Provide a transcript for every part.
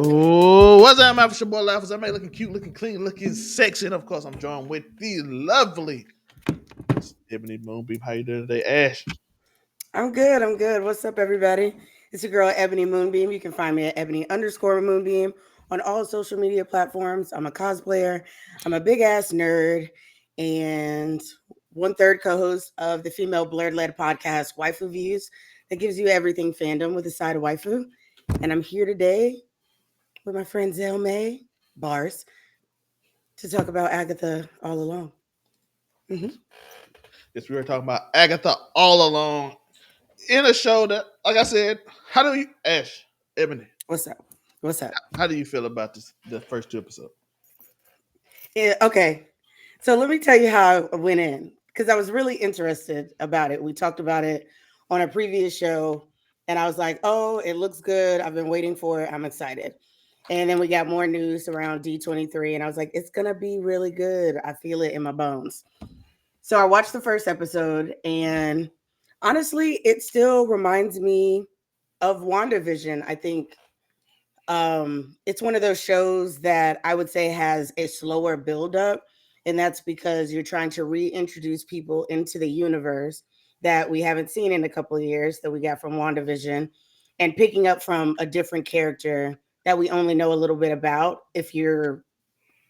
Oh, what's up, my boy Laughers? I'm looking cute, looking clean, looking sexy, and of course, I'm joined with the lovely Ebony Moonbeam. How you doing today, Ash? I'm good. I'm good. What's up, everybody? It's your girl, Ebony Moonbeam. You can find me at Ebony_Moonbeam on all social media platforms. I'm a cosplayer. I'm a big ass nerd and one third co host of the female blurred led podcast, Waifu Views, that gives you everything fandom with a side of waifu. And I'm here today with my friend Zell May Bars to talk about Agatha All Along. Mm-hmm. Yes, we were talking about Agatha all along in a show that, like I said, how do you, Ash, Ebony, What's up? What's up? how do you feel about the first two episodes? Yeah, okay. So let me tell you how I went in because I was really interested about it. We talked about it on a previous show, and I was like, oh, it looks good. I've been waiting for it. I'm excited. And then we got more news around D23, and I was like, it's going to be really good. I feel it in my bones. So I watched the first episode, and honestly, it still reminds me of WandaVision. I think it's one of those shows that I would say has a slower buildup, and that's because you're trying to reintroduce people into the universe that we haven't seen in a couple of years that we got from WandaVision, and picking up from a different character that we only know a little bit about if you're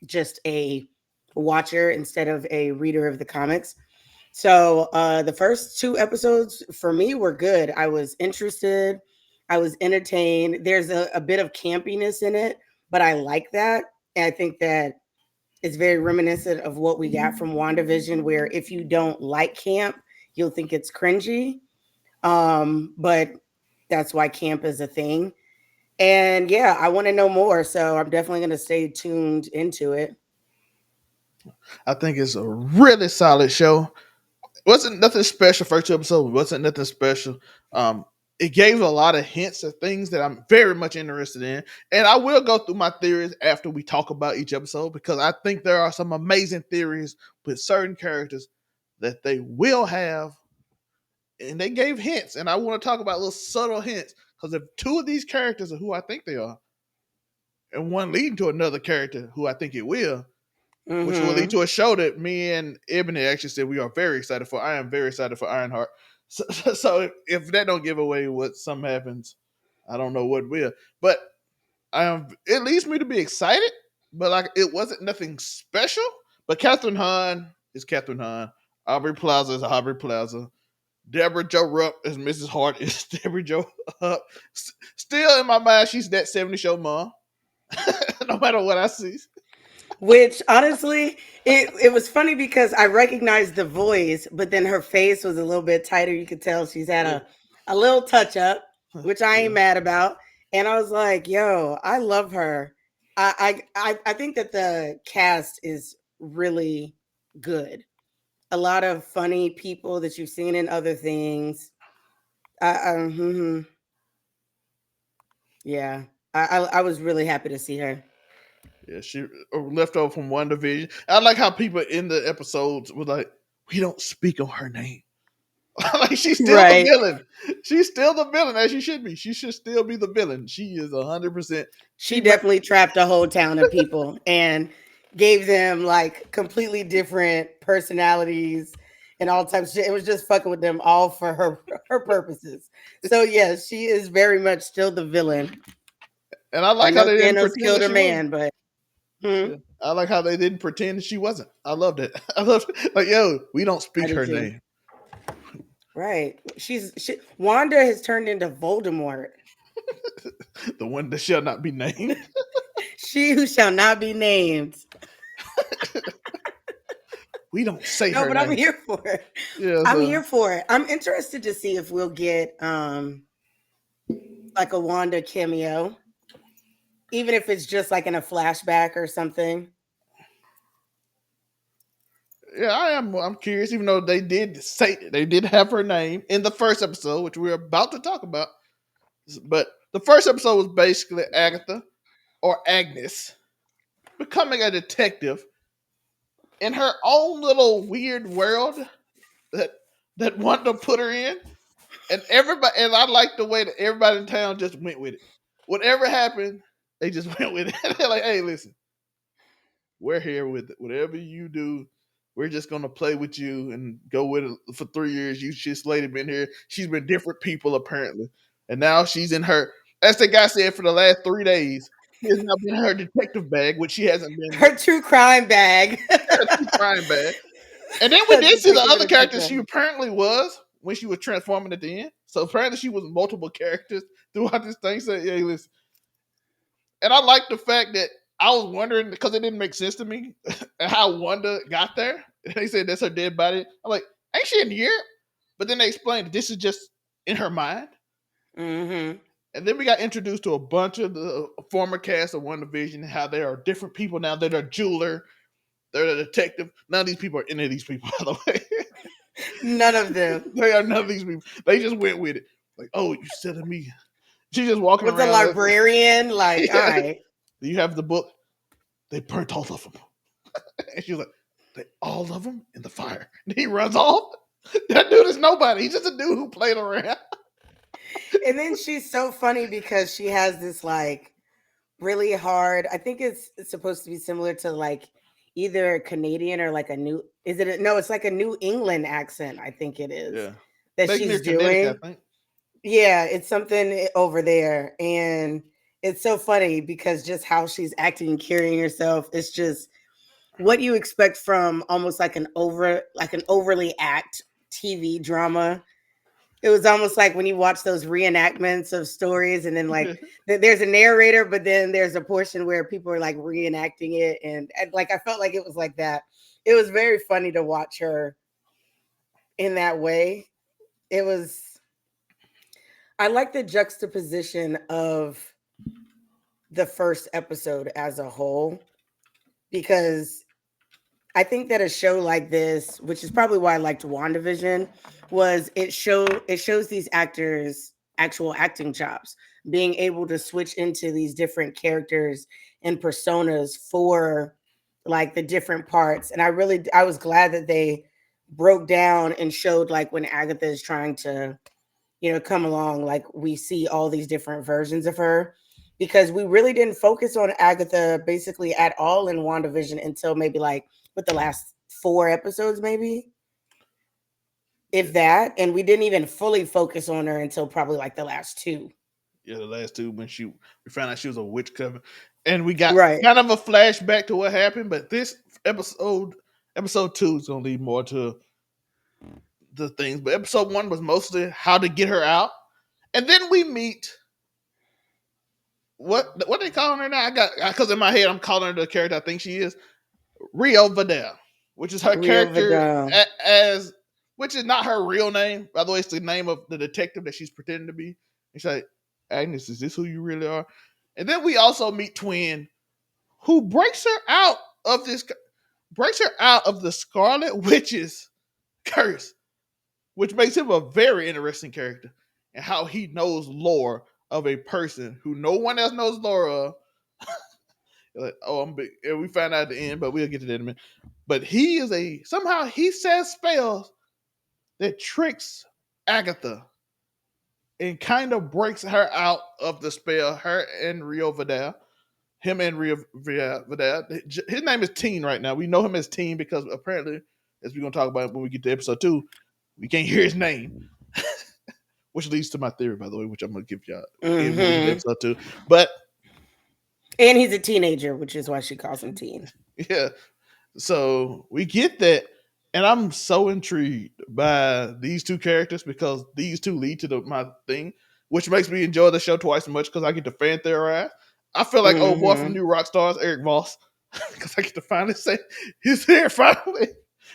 just a watcher instead of a reader of the comics. So the first two episodes for me were good. I was interested. I was entertained. There's a bit of campiness in it, but I like that. And I think that it's very reminiscent of what we got from WandaVision, where if you don't like camp, you'll think it's cringy. But that's why camp is a thing. And yeah, I want to know more. So I'm definitely going to stay tuned into it. I think it's a really solid show. Wasn't nothing special. First two episodes wasn't nothing special. It gave a lot of hints of things that I'm very much interested in, and I will go through my theories after we talk about each episode because I think there are some amazing theories with certain characters that they will have, and they gave hints, and I want to talk about little subtle hints because if two of these characters are who I think they are, and one leading to another character who I think it will, which will lead Mm-hmm. to a show that me and Ebony actually said we are very excited for. I am very excited for Ironheart. So if that don't give away what something happens, I don't know what will. But it leads me to be excited. But like it wasn't nothing special. But Catherine Hahn is Catherine Hahn. Aubrey Plaza is Aubrey Plaza. Deborah Jo Rupp as Mrs. Hart is Deborah Jo Rupp. Still in my mind, she's that 70 show mom. No matter what I see. Which honestly, it was funny because I recognized the voice, but then her face was a little bit tighter. You could tell she's had Yeah. a little touch up, which I ain't Yeah. mad about. And I was like, yo, I love her. I think that the cast is really good. A lot of funny people that you've seen in other things. Mhm. Yeah, I was really happy to see her. Yeah, she left over from One Division. I like how people in the episodes were like, "We don't speak on her name." Like she's still the Right. villain. She's still the villain as she should be. She should still be the villain. She is 100%. She definitely trapped a whole town of people and gave them like completely different personalities and all types of shit. It was just fucking with them all for her purposes. So yes, she is very much still the villain. And I I like how know they didn't Thanos pretend killed that her she wasn't. man, but hmm, Yeah. I like how they didn't pretend she wasn't. I loved it. I loved it. Like, yo, we don't I speak do her too. name. Right. Wanda has turned into Voldemort. The one that shall not be named. She who shall not be named. We don't say No, her but I'm name. here for it. Yeah, I'm so here for it. I'm interested to see if we'll get like a Wanda cameo, even if it's just like in a flashback or something. yeah, I am. I'm curious, even though they did have her name in the first episode, which we're about to talk about. But the first episode was basically Agatha or Agnes becoming a detective in her own little weird world that Wanda put her in, and everybody. And I like the way that everybody in town just went with it. Whatever happened, They just went with it. They're like, hey, listen, we're here with it. Whatever you do, we're just gonna play with you and go with it for 3 years. You just lady been here. She's been different people apparently, and now she's in her. As the guy said, for the last 3 days, he has now been in her detective bag, which she hasn't been Her true crime bag. crying bag. And then we did see the Detective in other a true characters she crime. apparently was when she was transforming at the end. So apparently she was multiple characters throughout this thing. So yeah, listen. And I like the fact that I was wondering because it didn't make sense to me how Wanda got there. And they said that's her dead body. I'm like, ain't she in here? But then they explained that this is just in her mind. Mm-hmm. And then we got introduced to a bunch of the former cast of One Division, how they are different people now. They're a jeweler, they're a detective. None of these people are any of these people, by the way. None of them. They are none of these people. They just went with it. Like, oh, you selling me? She's just walking Was the around. librarian like, all Yeah. right? Do you have the book? They burnt all of them. And she's like, they all of them in the fire. And he runs off. That dude is nobody. He's just a dude who played around. And then she's so funny because she has this like really hard. I think it's supposed to be similar to like either a Canadian or like a new. Is it? No, it's like a New England accent. I think it is Yeah. that They near she's Connecticut, doing. I think. Yeah, it's something over there, and it's so funny because just how she's acting and carrying herself. It's just what you expect from almost like an overly act TV drama. It was almost like when you watch those reenactments of stories, and then like there's a narrator, but then there's a portion where people are like reenacting it, and like I felt like it was like that. It was very funny to watch her in that way. It was. I like the juxtaposition of the first episode as a whole because I think that a show like this, which is probably why I liked WandaVision, was it shows these actors actual acting chops, being able to switch into these different characters and personas for like the different parts. And I was glad that they broke down and showed like when Agatha is trying to, come along, like we see all these different versions of her because we really didn't focus on Agatha basically at all in WandaVision until maybe like with the last 4 episodes, maybe if that. And we didn't even fully focus on her until probably like the last two. Yeah, the last two when we found out she was a witch coven. And we got Right. kind of a flashback to what happened, but this episode two is gonna lead more to the things. But episode one was mostly how to get her out. And then we meet what they calling her now? I got because in my head I'm calling her the character I think she is. Rio Vidal, which is her Rio character Vidal. as which is not her real name. By the way, it's the name of the detective that she's pretending to be. And she's like, Agnes, is this who you really are? And then we also meet Twin, who breaks her out of the Scarlet Witch's curse, which makes him a very interesting character and how he knows lore of a person who no one else knows lore of. Like, oh, I'm big. And we find out at the end, but we'll get to that in a minute. But he is somehow he says spells that tricks Agatha and kind of breaks her out of the spell. Her and Rio Vidal, him and Rio Vidal. His name is Teen right now. We know him as Teen because apparently, as we're gonna talk about when we get to episode two, we can't hear his name, which leads to my theory, by the way, which I'm gonna give y'all in when we get to Mm-hmm. episode two. But And he's a teenager, which is why she calls him Teen. yeah, so we get that, and I'm so intrigued by these two characters because these two lead to my thing, which makes me enjoy the show twice as much because I get to fan theorize. I feel like old boy from Mm-hmm. New Rock Stars, Eric Voss, because I get to finally say he's here finally.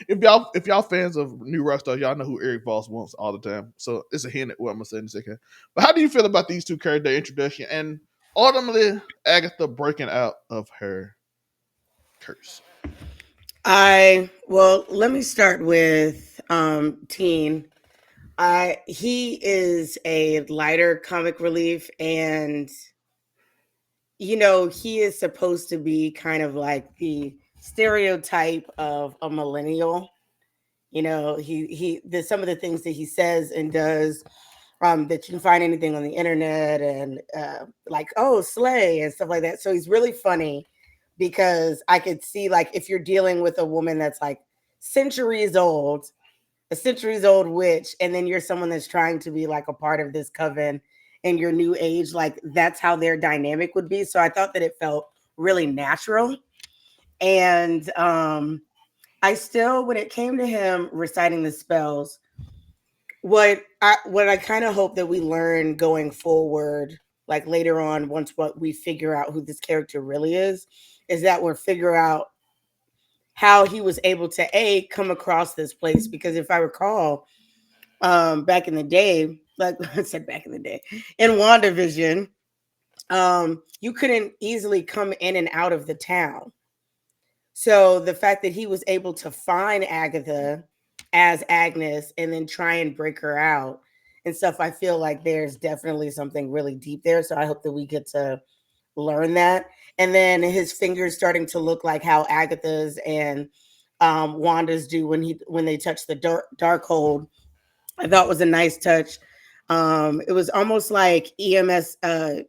If y'all fans of New Rock Stars, y'all know who Eric Voss wants all the time. So it's a hint at what I'm gonna say in a second. But how do you feel about these two character introduction and ultimately Agatha breaking out of her curse? Let me start with Teen. I He is a lighter comic relief, and he is supposed to be kind of like the stereotype of a millennial. There's some of the things that he says and does that you can find anything on the internet and like, oh, slay and stuff like that. So he's really funny because I could see like if you're dealing with a woman that's like centuries old, a centuries old witch, and then you're someone that's trying to be like a part of this coven in your new age, like that's how their dynamic would be. So I thought that it felt really natural. And I still, when it came to him reciting the spells, what I kind of hope that we learn going forward, like later on, once what we figure out who this character really is that we'll figure out how he was able to a come across this place. Because if I recall, back in the day, like I said, back in the day in WandaVision, you couldn't easily come in and out of the town. So the fact that he was able to find Agatha as Agnes and then try and break her out and stuff, I feel like there's definitely something really deep there. So I hope that we get to learn that. And then his fingers starting to look like how Agatha's and Wanda's do when they touch the dark hold. I thought was a nice touch. It was almost like EMS.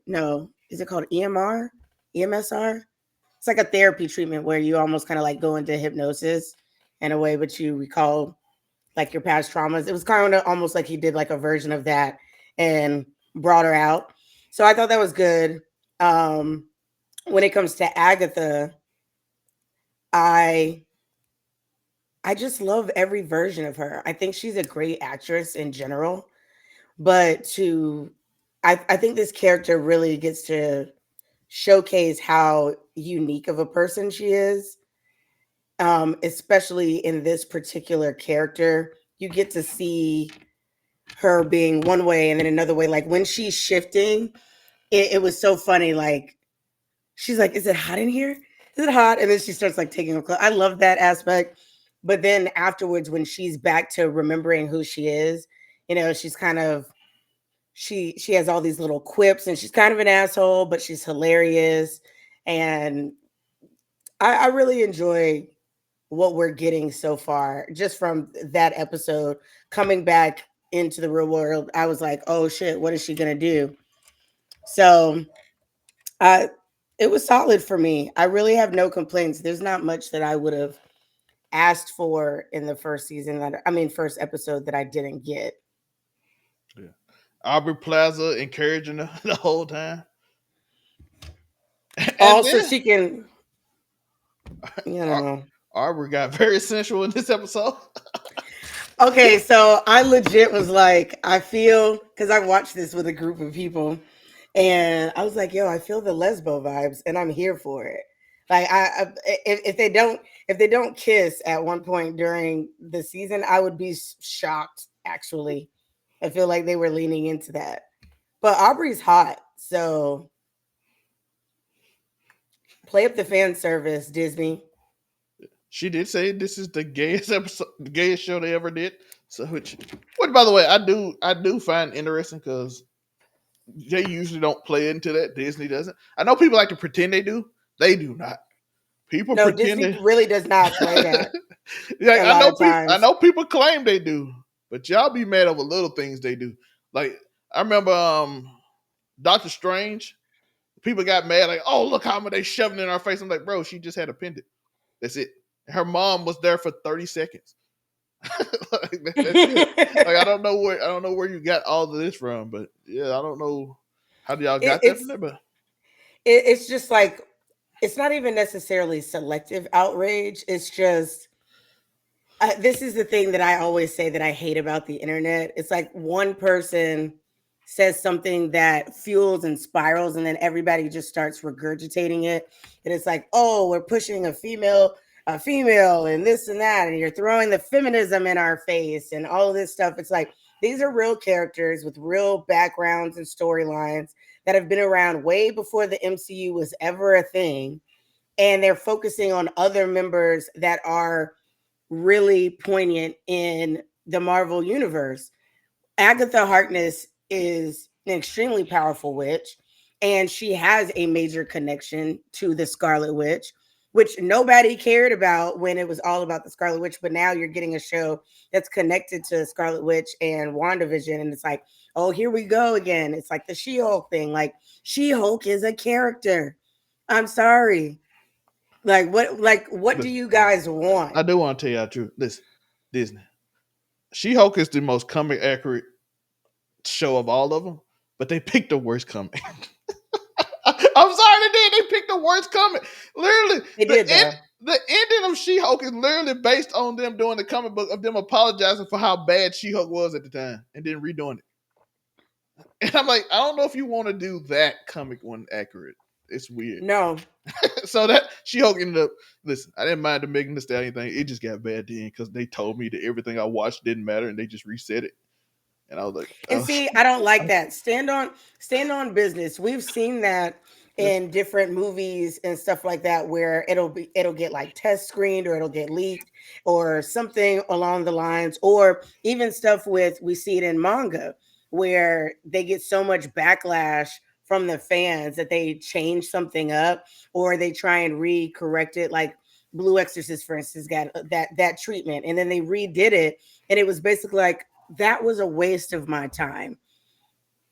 No, is it called EMR? EMSR? It's like a therapy treatment where you almost kind of like go into hypnosis in a way, but you recall like your past traumas. It was kind of almost like he did like a version of that and brought her out. So I thought that was good. Um, when it comes to Agatha, I I just love every version of her. I think she's a great actress in general, but I think this character really gets to showcase how unique of a person she is. Especially in this particular character, you get to see her being one way and then another way. Like when she's shifting, it was so funny. Like she's like, "Is it hot in here? Is it hot?" And then she starts like taking her clothes. I love that aspect. But then afterwards, when she's back to remembering who she is, she's kind of she has all these little quips and she's kind of an asshole, but she's hilarious. And I really enjoy what we're getting so far just from that episode coming back into the real world. I was like, oh shit, what is she gonna do? So I it was solid for me. I really have no complaints. There's not much that I would have asked for in the first season first episode that I didn't get. Yeah. Aubrey Plaza encouraging her the whole time. And Also, then she can, you know. Aubrey got very sensual in this episode. Okay, so I legit was like, I feel because I watched this with a group of people, and I was like, yo, I feel the lesbo vibes, and I'm here for it. Like, if they don't kiss at one point during the season, I would be shocked. Actually, I feel like they were leaning into that. But Aubrey's hot, so play up the fan service, Disney. She did say this is the gayest episode, the gayest show they ever did. So, which by the way, I do find interesting because they usually don't play into that. Disney doesn't. I know people like to pretend they do. They do not. People No, pretend Disney they. really does not play that Yeah, a I lot know of people. I times. know people claim they do, but y'all be mad over little things they do. Like I remember, Doctor Strange. People got mad like, "Oh, look how much they shoving in our face." I'm like, bro, she just had a pendant. That's it. Her mom was there for 30 seconds. That's it. Like I don't know where you got all of this from, but yeah, I don't know how y'all it, got that from it's there, but it's just like it's not even necessarily selective outrage. It's just this is the thing that I always say that I hate about the internet. It's like one person says something that fuels and spirals, and then everybody just starts regurgitating it. And it's like, oh, we're pushing a female, and this and that, and you're throwing the feminism in our face and all of this stuff. It's like these are real characters with real backgrounds and storylines that have been around way before the MCU was ever a thing. And they're focusing on other members that are really poignant in the Marvel universe. Agatha Harkness is an extremely powerful witch, and she has a major connection to the Scarlet Witch, which nobody cared about when it was all about the Scarlet Witch. But now you're getting a show that's connected to Scarlet Witch and WandaVision, and it's like, oh, here we go again. It's like the She-Hulk thing. Like She-Hulk is a character. I'm sorry. What do Listen, you guys want? I do want to tell you the truth. Listen, Disney. She Hulk is the most comic accurate show of all of them, but they picked the worst comic. I'm sorry they did. They picked the worst comic. Literally, They did though. the ending of She Hulk is literally based on them doing the comic book of them apologizing for how bad She Hulk was at the time and then redoing it. And I'm like, I don't know if you want to do that comic one accurate. It's weird. No. So that She Hulk ended up. Listen, I didn't mind the Megan Thee Stallion thing. It just got bad then because they told me that everything I watched didn't matter and they just reset it. And I was like, And oh, see, I don't like that. Stand on business. We've seen that in different movies and stuff like that where it'll get like test screened or it'll get leaked or something along the lines, or even stuff with, we see it in manga where they get so much backlash from the fans that they change something up or they try and re-correct it, like Blue Exorcist for instance got that treatment and then they redid it and it was basically like, that was a waste of my time.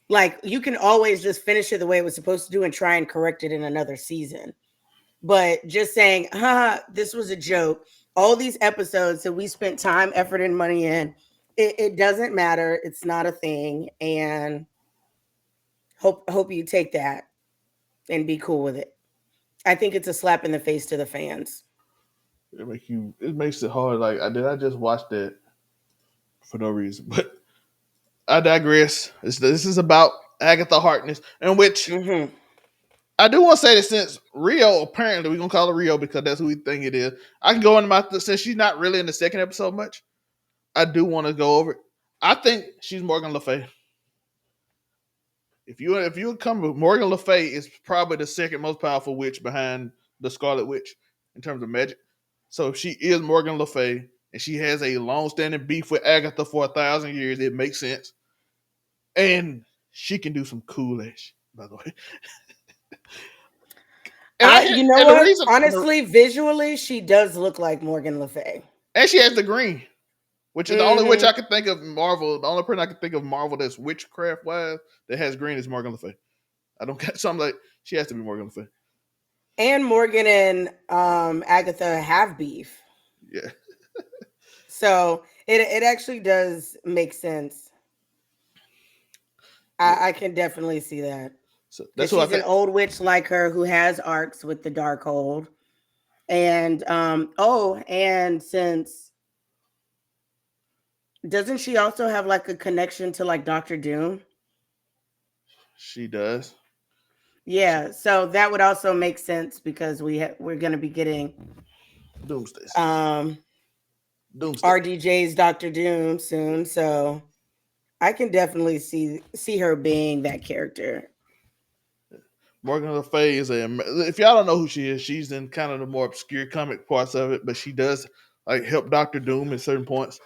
Like you can always just finish it the way it was supposed to do and try and correct it in another season. But just saying, this was a joke. All these episodes that we spent time, effort, and money in, it doesn't matter. It's not a thing. And hope you take that and be cool with it. I think it's a slap in the face to the fans. it makes it hard. Like, I just watch that for no reason? But I digress. This is about Agatha Harkness, in which Mm-hmm. I do want to say that since Rio, apparently we're gonna call her Rio because that's who we think it is. I can go into my since she's not really in the second episode much. I do want to go over it. I think she's Morgan Le Fay. If you come with Morgan Le Fay is probably the second most powerful witch behind the Scarlet Witch in terms of magic. So if she is Morgan Le Fay and she has a long-standing beef with Agatha for 1,000 years, it makes sense. And she can do some cool ass, by the way. You know And the what? reason, Honestly, visually, she does look like Morgan Le Fay. and she has the green, which is the only witch Mm-hmm. I can think of Marvel. The only person I can think of Marvel that's witchcraft wise that has green is Morgan Le Fay. I don't get so I'm like she has to be Morgan Le Fay. And Morgan and Agatha have beef. Yeah. So it actually does make sense. Yeah. I can definitely see that. So that's Because who I she's an think. old witch like her who has arcs with the dark hold. And and since doesn't she also have like a connection to like Doctor Doom? She does. She, Yeah, so that would also make sense because we're gonna be getting Doomsday. um Doomsday. RDJ's Doctor Doom soon. So I can definitely see her being that character. Morgan Le Fay is a. If y'all don't know who she is, she's in kind of the more obscure comic parts of it, but she does like help Doctor Doom at certain points.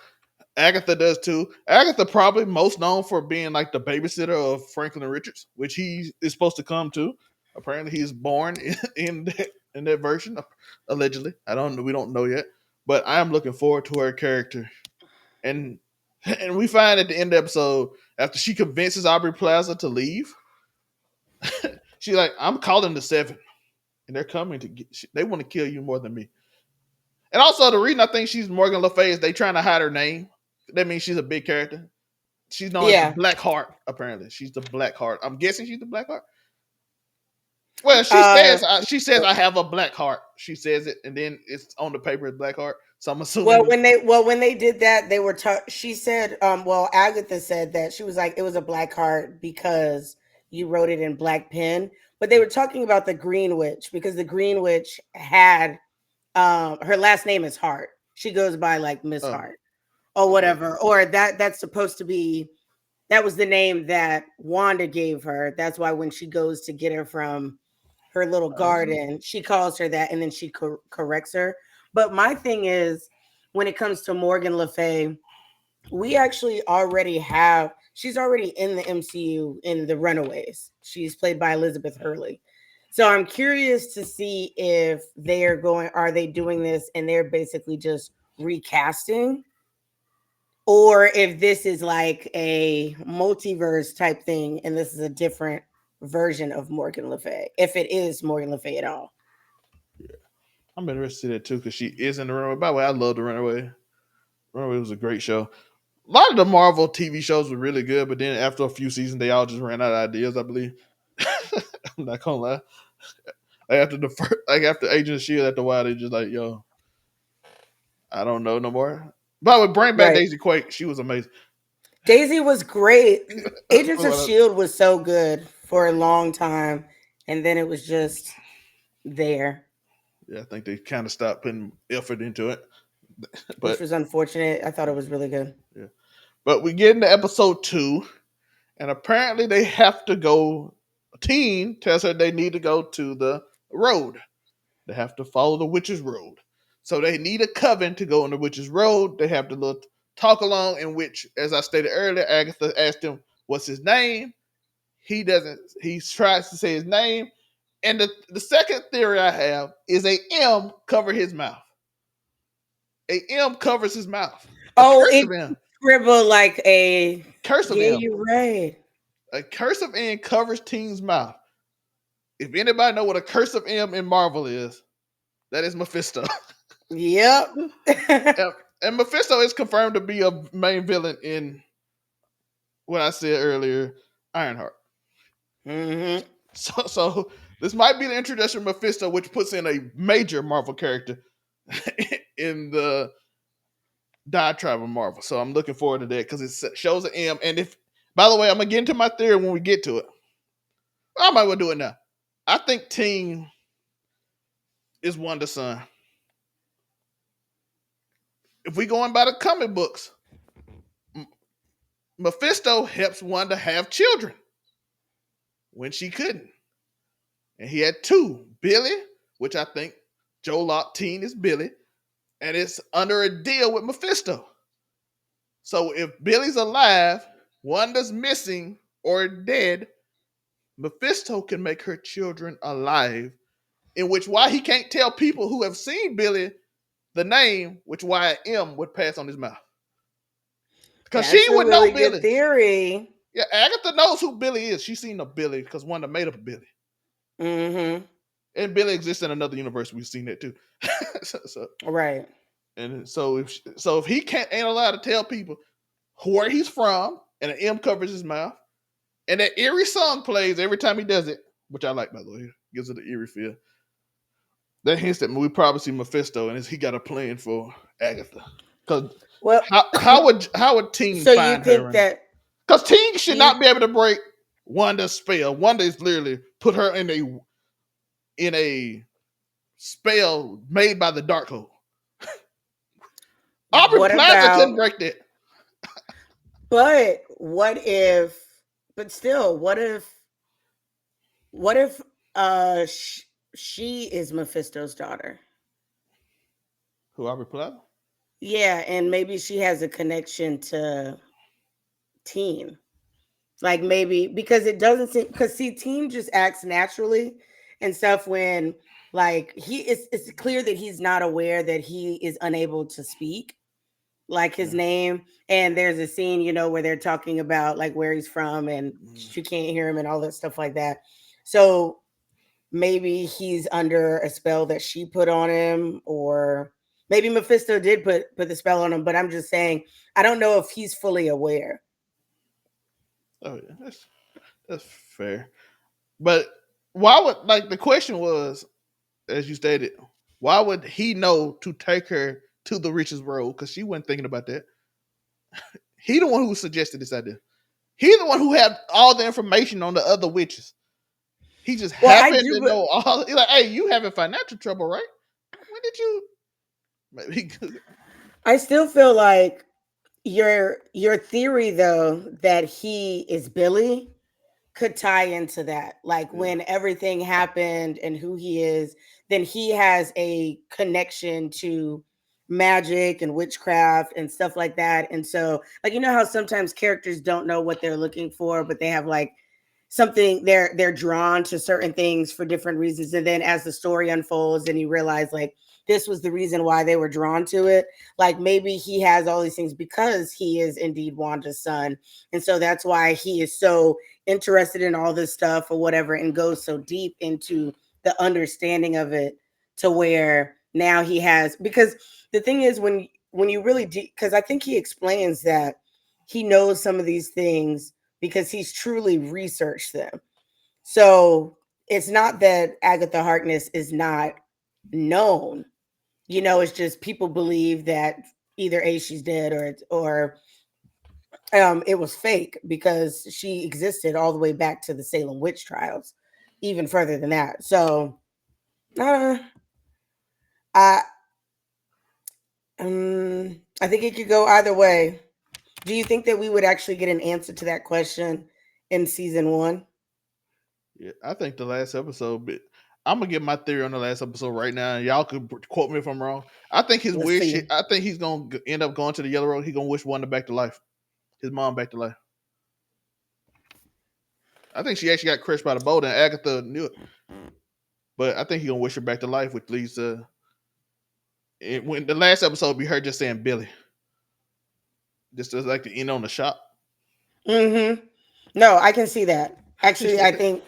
Agatha does too. Agatha probably most known for being like the babysitter of Franklin Richards, which he is supposed to come to. Apparently, he's born in that version, allegedly. I don't know. We don't know yet, but I am looking forward to her character. And and we find at the end of the episode after she convinces Aubrey Plaza to leave, she's like, "I'm calling the seven, and they're coming to get. They want to kill you more than me." And also, the reason I think she's Morgan Le Fay is they trying to hide her name. That means she's a big character. She's known as the Yeah. Black Heart. Apparently, she's the Black Heart. I'm guessing she's the Black Heart. Well, Uh she says I have a black heart. She says it, and then it's on the paper as Black Heart. So I'm well assuming. when they did that, they were she said Agatha said that she was like, it was a black heart because you wrote it in black pen. But they were talking about the Green Witch because the Green Witch had her last name is Hart. She goes by like Miss Oh, Hart or okay. whatever. Or that's supposed to be, that was the name that Wanda gave her. That's why when she goes to get her from her little garden, she calls her that and then she corrects her. But my thing is, when it comes to Morgan Le Fay, we actually already have, she's already in the MCU in The Runaways. She's played by Elizabeth Hurley. So I'm curious to see if are they doing this and they're basically just recasting or if this is like a multiverse type thing and this is a different version of Morgan Le Fay, if it is Morgan Le Fay at all. Yeah. I'm interested in it too because she is in the Runaway. By the way, I love the Runaway. Runaway was a great show. A lot of the Marvel TV shows were really good, but then after a few seasons, they all just ran out of ideas. I believe. I'm not gonna lie. Like after the first, like after Agent of Shield, after a while, they just like, yo, I don't know no more. But with bring back Right. Daisy Quake, she was amazing. Daisy was great. Agents of Well, Shield was so good for a long time, and then it was just there, yeah, I think they kind of stopped putting effort into it. which But was unfortunate. I thought it was really good. yeah, but we get into episode 2, and apparently they have to go. A teen tells her they need to go to the road. They have to follow the witch's road. So they need a coven to go on the witch's road. They have to look talk along in which, as I stated earlier, Agatha asked him what's his name. He doesn't. He tries to say his name, and the second theory I have is a M cover his mouth. A M covers his mouth. A Oh, cursive it M. scribbled like a. Cursive Yeah, M. you're right. A cursive M covers Teen's mouth. If anybody know what a cursive M in Marvel is, that is Mephisto. Yep. And Mephisto is confirmed to be a main villain in what I said earlier, Ironheart. hmm So this might be the introduction of Mephisto, which puts in a major Marvel character in the diatribe of Marvel. So I'm looking forward to that because it shows an M. And if, by the way, I'm gonna get into my theory when we get to it. I might well do it now. I think Teen is Wanda's son. If we going by the comic books, Mephisto helps Wanda have children when she couldn't. And he had 2. Billy, which I think Joe Lock Teen is Billy, and it's under a deal with Mephisto. So if Billy's alive, Wanda's missing or dead, Mephisto can make her children alive. In which why he can't tell people who have seen Billy the name, which why M would pass on his mouth. Because she That's a would know really good Billy. theory. Yeah, Agatha knows who Billy is. She's seen a Billy because Wanda made up a Billy. hmm And Billy exists in another universe. We've seen that too. so Right. and so if he can't ain't allowed to tell people where he's from, and an M covers his mouth, and that eerie song plays every time he does it, which I like by the way, gives it an eerie feel. That hints that we probably see Mephisto, and he got a plan for Agatha. Because Well, how would Teen so you find think her? that Because Teen should you not be able to break Wanda's spell. Wanda is literally put her in a spell made by the Darkhold. Aubrey what Plaza couldn't about break that. but what if but still what if she is Mephisto's daughter? Who Aubrey Plaza? Yeah, and maybe she has a connection to Teen. Like maybe because it doesn't seem because see, Teen just acts naturally and stuff when like it's clear that he's not aware that he is unable to speak like his Yeah. name. And there's a scene, where they're talking about like where he's from and Mm. she can't hear him and all that stuff like that. So maybe he's under a spell that she put on him, or maybe Mephisto did put the spell on him, but I'm just saying I don't know if he's fully aware. Oh yeah, that's fair. But why would like the question was, as you stated, why would he know to take her to the richest road? Because she wasn't thinking about that. He the one who suggested this idea. He the one who had all the information on the other witches. He just Well, I happened do, to but know all. He's like, hey, you having financial trouble, right? When did you? Maybe. I still feel like your theory though that he is Billy could tie into that. Like Yeah. when everything happened and who he is, then he has a connection to magic and witchcraft and stuff like that. And so, like how sometimes characters don't know what they're looking for, but they have like something they're drawn to certain things for different reasons, and then as the story unfolds and you realize like this was the reason why they were drawn to it, like maybe he has all these things because he is indeed Wanda's son, and so that's why he is so interested in all this stuff or whatever and goes so deep into the understanding of it to where now he has, because the thing is when you really because I think he explains that he knows some of these things because he's truly researched them. So it's not that Agatha Harkness is not known. It's just people believe that either A, she's dead, or it was fake because she existed all the way back to the Salem witch trials, even further than that. So uh, I I think it could go either way. Do you think that we would actually get an answer to that question in season one? Yeah, I think the last episode. But I'm gonna give my theory on the last episode right now. Y'all could quote me if I'm wrong. I think his Let's wish. see. I think he's gonna end up going to the Yellow Road. He's gonna wish Wanda back to life. His mom back to life. I think she actually got crushed by the boat, and Agatha knew it. But I think he's gonna wish her back to life, which leads to when the last episode be her just saying Billy, just as like the end on the shop. Mm-hmm. No, I can see that. Actually, I think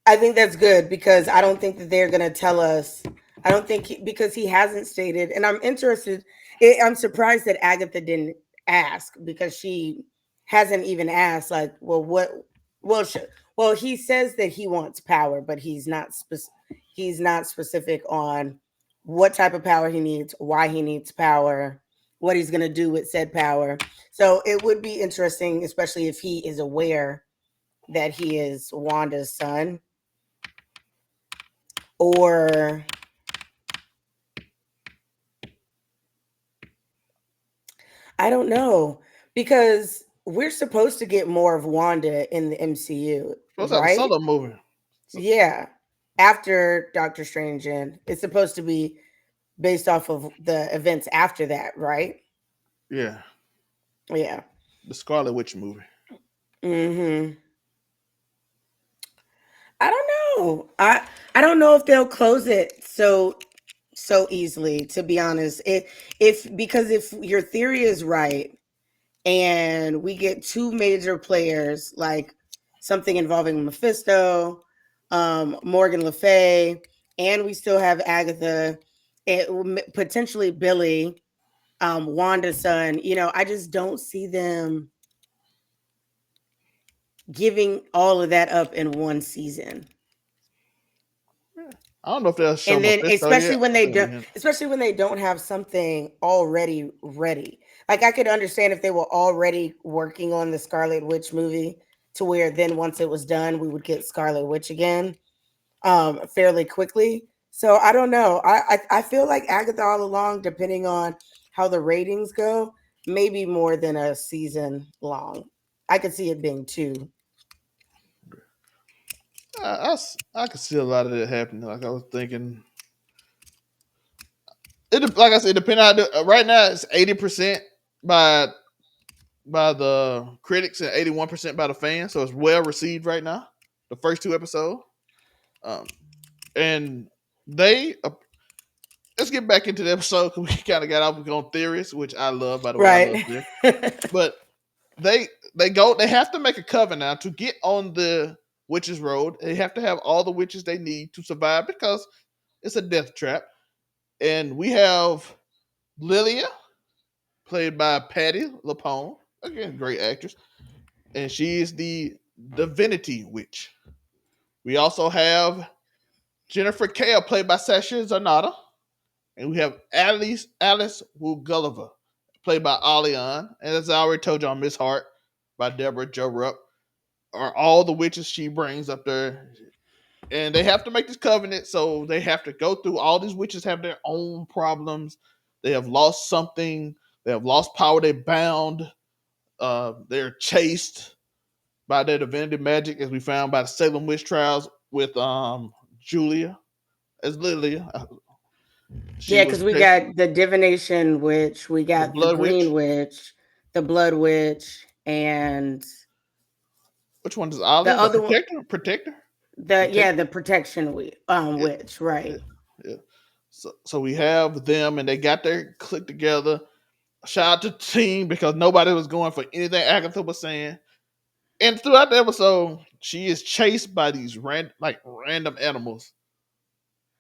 that's good because I don't think that they're gonna tell us. I don't think because he hasn't stated, and I'm interested. I'm surprised that Agatha didn't ask because she hasn't even asked. Like, well, what? Well, well, he says that he wants power, but he's not specific on what type of power he needs, why he needs power, what he's gonna do with said power. So it would be interesting, especially if he is aware that he is Wanda's son, or I don't know, because we're supposed to get more of Wanda in the MCU, Supposed to have a right? solo movie. So, Yeah. After Doctor Strange, and it's supposed to be based off of the events after that, right? yeah, Yeah. the Scarlet Witch movie. Mhm. I don't know. I don't know if they'll close it so easily, to be honest. If because if your theory is right and we get two major players like something involving Mephisto, Morgan Le Fay, and we still have Agatha, potentially Billy, Wanda's son. I just don't see them giving all of that up in one season. Yeah. I don't know if they'll show And then Mephisto yet. I think it'll be him. especially when they don't have something already ready. Like I could understand if they were already working on the Scarlet Witch movie to where then once it was done we would get Scarlet Witch again fairly quickly. So I don't know. I feel like Agatha All Along, depending on how the ratings go, maybe more than a season long. I could see it being two. I could see a lot of that happening. Like I was thinking, like I said, depending on right now it's 80% by the critics and 81% by the fans, so it's well received right now. The first two episodes, um, and they let's get back into the episode because we kind of got off on theories, which I love. By the way, I love Right. theory, but they they have to make a covenant now to get on the witches road. They have to have all the witches they need to survive because it's a death trap. And we have Lilia, played by Patty LaPone, again great actress, and she is the divinity witch. We also have Jennifer Kale, played by Sasha Zanata, and we have Alice Wu Gulliver, played by Alian, and as I already told y'all, Miss Hart by Deborah Jo Rupp are all the witches she brings up there. And they have to make this covenant, so they have to go through all these witches have their own problems. They have lost something, they have lost power, they bound, they're chased by their divinity magic, as we found by the Salem witch trials with Julia as Lilia. She Yeah, was because we chased, got the divination witch, we the got the blood green witch. witch, the blood witch, and Which one is The Ollie? The other one, protector? Protector? the Protector? protection Yeah, witch, right? yeah, yeah. So we have them, and they got their click together. Shout out to the team because nobody was going for anything Agatha was saying. And throughout the episode, she is chased by these random animals.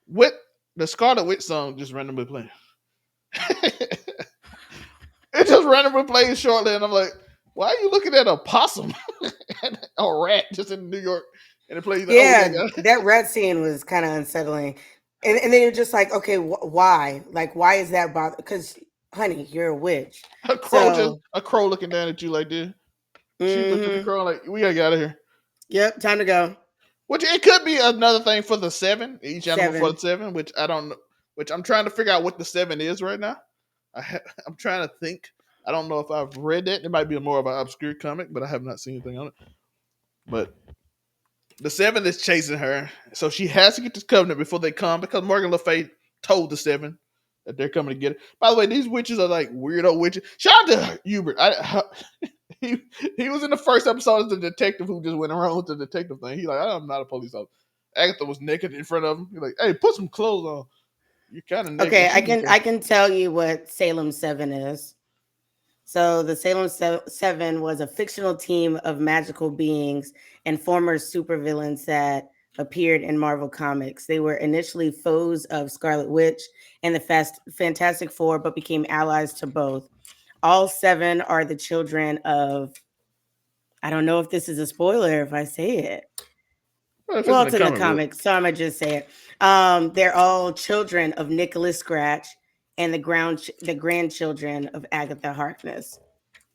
With the Scarlet Witch song just randomly playing. It just randomly plays shortly, and I'm like, why are you looking at a possum and a rat just in New York? And it plays like, oh yeah, Yeah, that rat scene was kind of unsettling, and then you're just like, okay, why? Like, why is that bother? Because, honey, you're a witch. So, a crow looking down at you like this. She looked at the mm-hmm. crow like, we gotta get out of here. Yep, time to go. Which it could be another thing for the seven, each animal for Seven. the seven, which I don't know. Which I'm trying to figure out what the seven is right now. I'm trying to think. I don't know if I've read it. It might be more of an obscure comic, but I have not seen anything on it. But the seven is chasing her, so she has to get this covenant before they come because Morgan Le Fay told the seven that they're coming to get it. By the way, these witches are like weirdo witches. Shout out to Hubert. He, he was in the first episode as the detective who just went around with the detective thing. He like, I'm not a police officer. Agatha was naked in front of him. He's like, hey, put some clothes on. You're kind of naked. Okay, She just I can tell you what Salem 7 is. So the Seven was a fictional team of magical beings and former supervillains that appeared in Marvel Comics. They were initially foes of Scarlet Witch and the Fantastic Four, but became allies to both. All seven are the children of, I don't know if this is a spoiler if I say it. well, if it's Well, in the it's in the comic book. comics, so I'm gonna just say it. They're all children of Nicholas Scratch and the grandchildren of Agatha Harkness.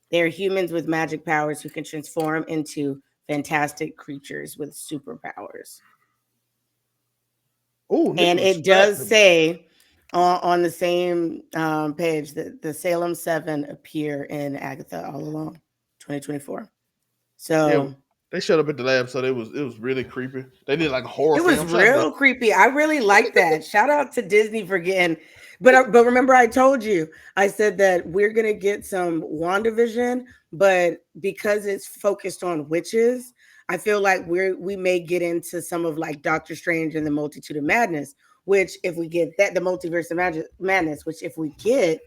They're humans with magic powers who can transform into fantastic creatures with superpowers. Oh, And Nicholas it Scratch. does say on the same page that the Salem 7 appear in Agatha All Along 2024. Yeah, So they showed up at the lab, so it was really creepy. They did like a horror it was film. Shout out to real creepy. I really like that. Shout out to Disney for getting, but remember I told you I said that we're gonna get some WandaVision, but because it's focused on witches, I feel like we may get into some of like Doctor Strange and the Multitude of Madness. Which if we get that, the Multiverse of Madness, which if we get,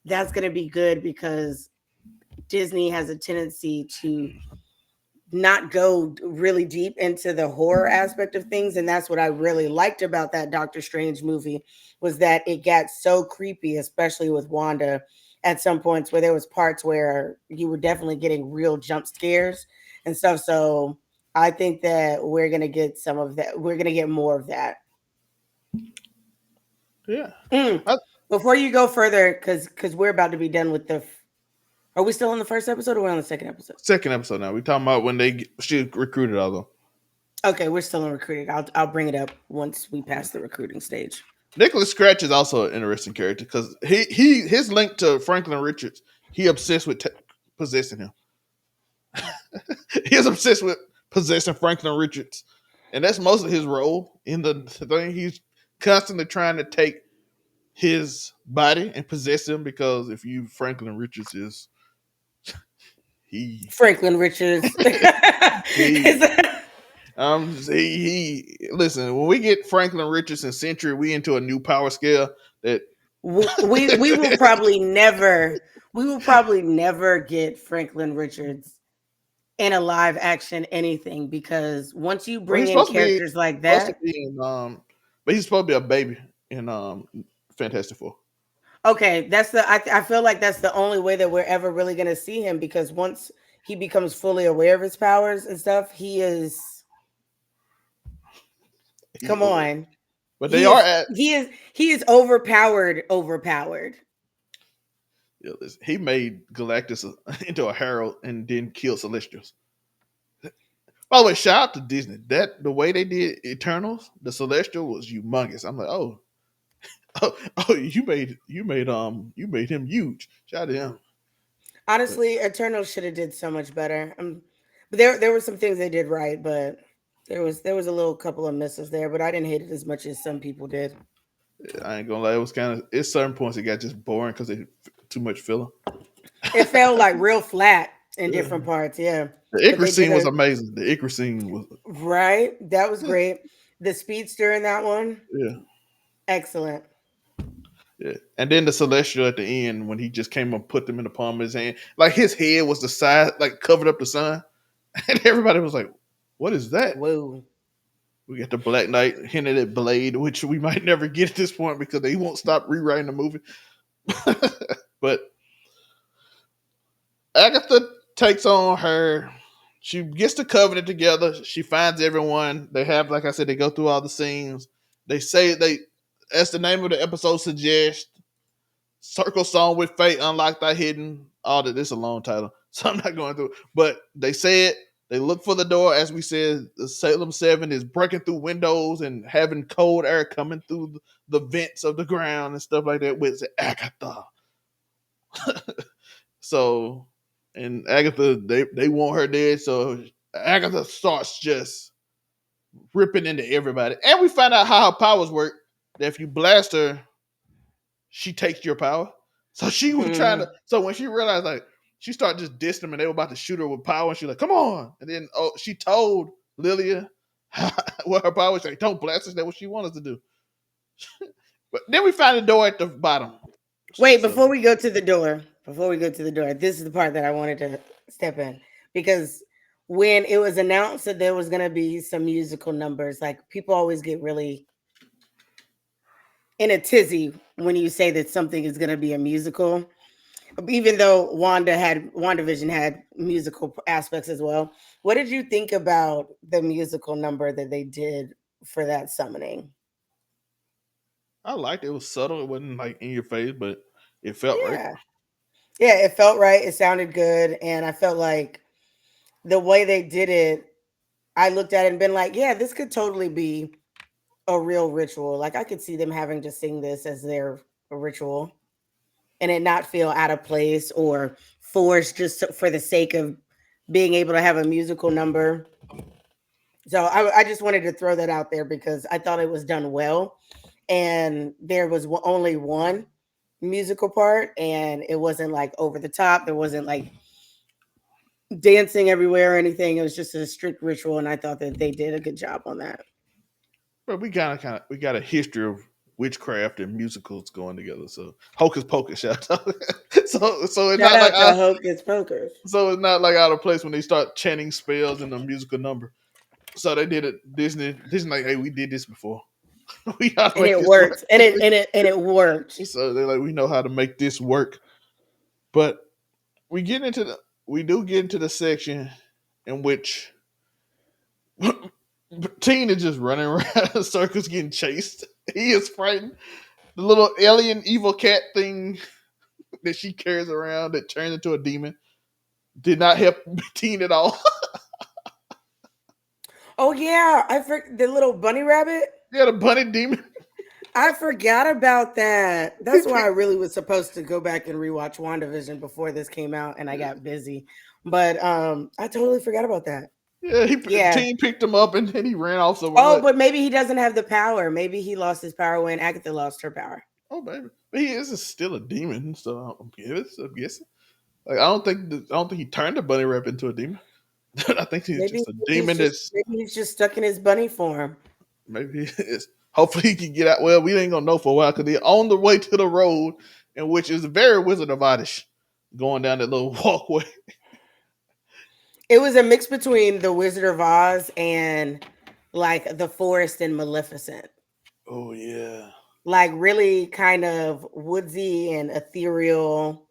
that's gonna be good because Disney has a tendency to not go really deep into the horror aspect of things, and that's what I really liked about that Doctor Strange movie was that it got so creepy, especially with Wanda at some points where there was parts where you were definitely getting real jump scares and stuff. So I think that we're going to get some of that. We're going to get more of that. yeah. Mm. I, Before you go further, because we're about to be done with the. Are we still on the first episode or we're on the second episode? second episode now. We talking about when she recruited all them. Okay, we're still in recruiting. I'll bring it up once we pass the recruiting stage. Nicholas Scratch is also an interesting character because his link to Franklin Richards. He obsessed with possessing him. He's obsessed with possessing Franklin Richards, and that's most of his role in the thing. He's constantly trying to take his body and possess him because if you Franklin Richards is he Franklin Richards. he he listen, when we get Franklin Richards and Century, we into a new power scale that we will probably never get Franklin Richards in a live action anything because once you well, bring he's in characters like supposed to that, be in but he's supposed to be a baby in Fantastic Four. okay, I feel like that's the only way that we're ever really going to see him because once he becomes fully aware of his powers and stuff, he is He come old. on. But they are at He is overpowered. yeah, listen, he made Galactus into a herald and then killed Celestials. By the way, shout out to Disney. That the way they did Eternals, the Celestial was humongous. I'm like, you made him huge. Shout out to him. But Honestly, Eternal should have did so much better. But there were some things they did right, but there was a little couple of misses there. But I didn't hate it as much as some people did. I ain't gonna lie, it was kind of at certain points it got just boring because it too much filler. It felt like real flat in Yeah. different parts. Yeah, The but Icarus they did scene was a amazing. The Icarus scene was right. That was great. The speedster in that one, yeah. excellent. Yeah. And then the celestial at the end when he just came and put them in the palm of his hand. Like his head was the size like covered up the sun. And everybody was like, what is that? Whoa. We got the Black Knight hinted at Blade, which we might never get at this point because they won't stop rewriting the movie. But Agatha takes on her. She gets the covenant together. She finds everyone. They have, like I said, they go through all the scenes. They say they, as the name of the episode suggests, Circle Song with Fate, Unlock Thy Hidden. All that. This is a long title, so I'm not going through. But they say it. They look for the door. As we said, the Salem 7 is breaking through windows and having cold air coming through the vents of the ground and stuff like that with Agatha. So, and Agatha, they want her dead. So Agatha starts just ripping into everybody. And we find out how her powers work. That if you blast her, she takes your power. So she was trying to. Mhm. So when she realized, like, she started just dissing them, and they were about to shoot her with power, and she's like, "Come on!" And then she told Lilia what her power was. Like, "Don't blast us." That's what she wanted us to do. But then we find the door at the bottom. Wait, So before we go to the door, this is the part that I wanted to step in because when it was announced that there was going to be some musical numbers, like people always get really in a tizzy when you say that something is going to be a musical. Even though WandaVision had musical aspects as well. What did you think about the musical number that they did for that summoning? I liked it. It was subtle. It wasn't like in your face, but it felt right. Yeah. Yeah, it felt right. It sounded good. And I felt like the way they did it, I looked at it and been like, yeah, this could totally be a real ritual. Like I could see them having to sing this as their ritual and it not feel out of place or forced for the sake of being able to have a musical number. So I just wanted to throw that out there because I thought it was done well. And there was only one musical part and it wasn't like over the top. There wasn't like dancing everywhere or anything. It was just a strict ritual. And I thought that they did a good job on that. But we got a history of witchcraft and musicals going together. So Hocus Pocus, shout out. So it's Shout not like out to Hocus Pocus. so it's not like out of place when they start chanting spells in the musical number. So they did it. Disney like, hey, we did this before. We know how to And make it this work. worked. And it worked. So they're like, we know how to make this work. But we get into the we do get into the section in which Teen is just running around in circles getting chased. He is frightened. The little alien evil cat thing that she carries around that turns into a demon did not help Teen at all. Oh yeah, the little bunny rabbit. Yeah, the bunny demon. I forgot about that. That's why I really was supposed to go back and rewatch WandaVision before this came out and I got busy. But I totally forgot about that. Yeah, Yeah. Teen picked him up and then he ran off somewhere. Oh, Like, but maybe he doesn't have the power. Maybe he lost his power when Agatha lost her power. oh baby, but he is still a demon. So I'm guessing. Like I don't think he turned the bunny rabbit into a demon. I think he's Maybe just a demon that's he's just stuck in his bunny form. maybe it's hopefully he can get out. Well, we ain't gonna know for a while because they're on the way to the road, and which is very Wizard of Oddish, going down that little walkway. It was a mix between the Wizard of Oz and like the Forest and Maleficent. Oh yeah. Like really kind of woodsy and ethereal.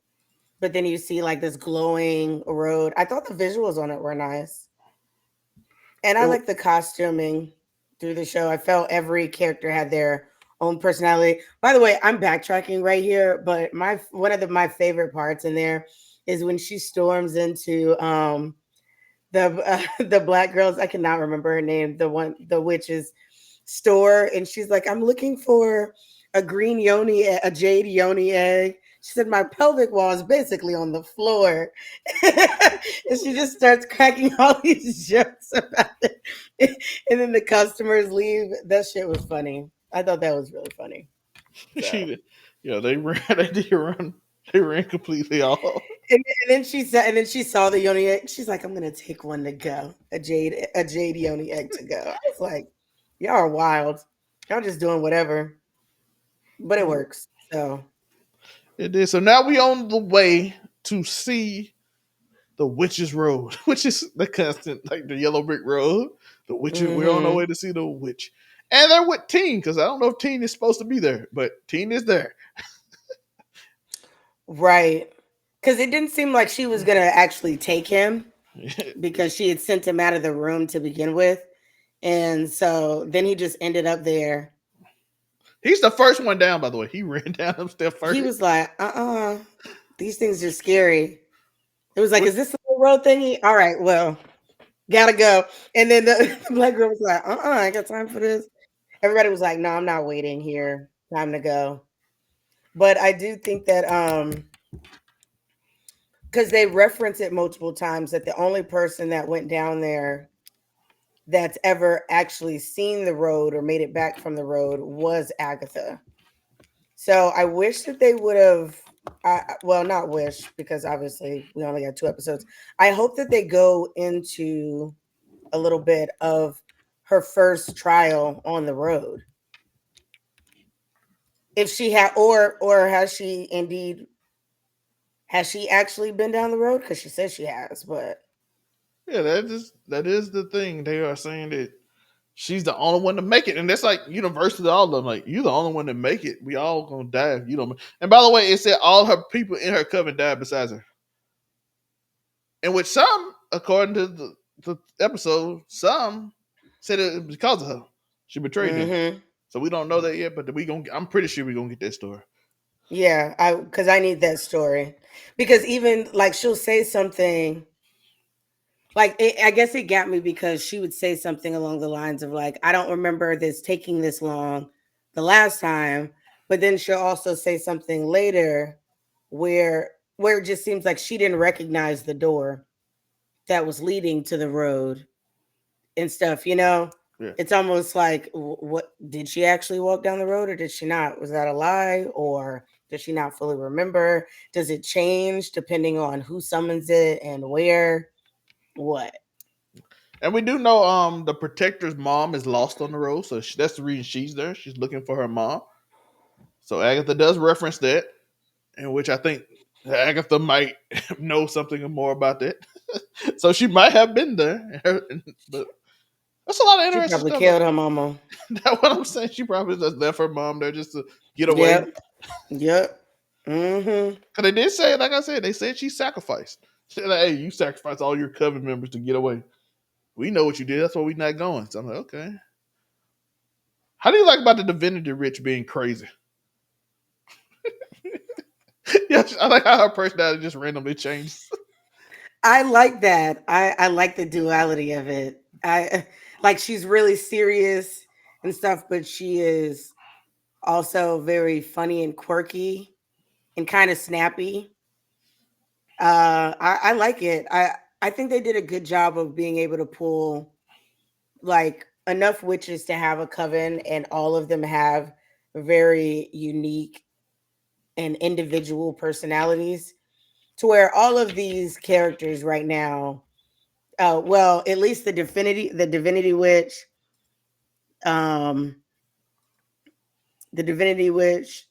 But then you see like this glowing road. I thought the visuals on it were nice. And I It, like the costuming through the show. I felt every character had their own personality. By the way, I'm backtracking right here, but one of my favorite parts in there is when she storms into the black girls. I cannot remember her name. The witch's store, and she's like, "I'm looking for a jade yoni egg." She said, "My pelvic wall is basically on the floor," and she just starts cracking all these jokes about it. And then the customers leave. That shit was funny. I thought that was really funny. So she, yeah, they ran. They did run. They ran completely off. And then she saw the yoni egg. She's like, I'm gonna take one to go. A jade yoni egg to go. I was like, y'all are wild. Y'all just doing whatever. But it works. So It is. So now we on the way to see the Witch's Road, which is the constant, like the yellow brick road. The witch. We're on our way hmm to see the witch, and they're with Teen because I don't know if Teen is supposed to be there, but Teen is there. right. Because it didn't seem like she was gonna actually take him because she had sent him out of the room to begin with. And so then he just ended up there. He's the first one down, by the way. He ran down them steps He first. was like, these things are scary. It was like, Which, is this the little road thingy? All right, well, gotta go. And then the black girl was like, I ain't got time for this. Everybody was like, no, I'm not waiting here. Time to go. But I do think that because they reference it multiple times that the only person that went down there that's ever actually seen the road or made it back from the road was Agatha. So I wish that they would have, well, not wish because obviously we only got 2 episodes. I hope that they go into a little bit of her first trial on the road. If she had, or has she actually been down the road? Because she says she has, but yeah, that is the thing. They are saying that she's the only one to make it, and that's like universal to all of them. Like you're the only one to make it. We all gonna die. If you don't. And by the way, it said all her people in her coven died besides her. And with some, according to the episode, some said it was because of her. She betrayed them. mm-hmm. So we don't know that yet, but we gonna. I'm pretty sure we gonna get that story. Yeah, because I need that story because even like she'll say something like I guess it got me because she would say something along the lines of like I don't remember this taking this long the last time, but then she'll also say something later where it just seems like she didn't recognize the door that was leading to the road and stuff, you know? Yeah. It's almost like what did she actually walk down the road or did she not? Was that a lie or does she not fully remember? Does it change depending on who summons it and where? What? And we do know the protector's mom is lost on the road, so that's the reason she's there. She's looking for her mom. So Agatha does reference that, in which I think Agatha might know something more about that. So she might have been there, but that's a lot of She interesting probably stuff. killed her mama. That's what I'm saying. She probably just left her mom there just to get away. Yep. Yep. Mm-hmm. Cause they did say, like I said, they said she sacrificed. She said, like, hey, you sacrificed all your coven members to get away. We know what you did. That's why we not going. So I'm like, okay. How do you like about the divinity rich being crazy? Yeah, I like how her personality just randomly changed. I like that. I like the duality of it. I like she's really serious and stuff, but she is also very funny and quirky and kind of snappy. I like it. I think they did a good job of being able to pull like enough witches to have a coven, and all of them have very unique and individual personalities. To where all of these characters right now, well, at least the divinity witch, um, the divinity witch,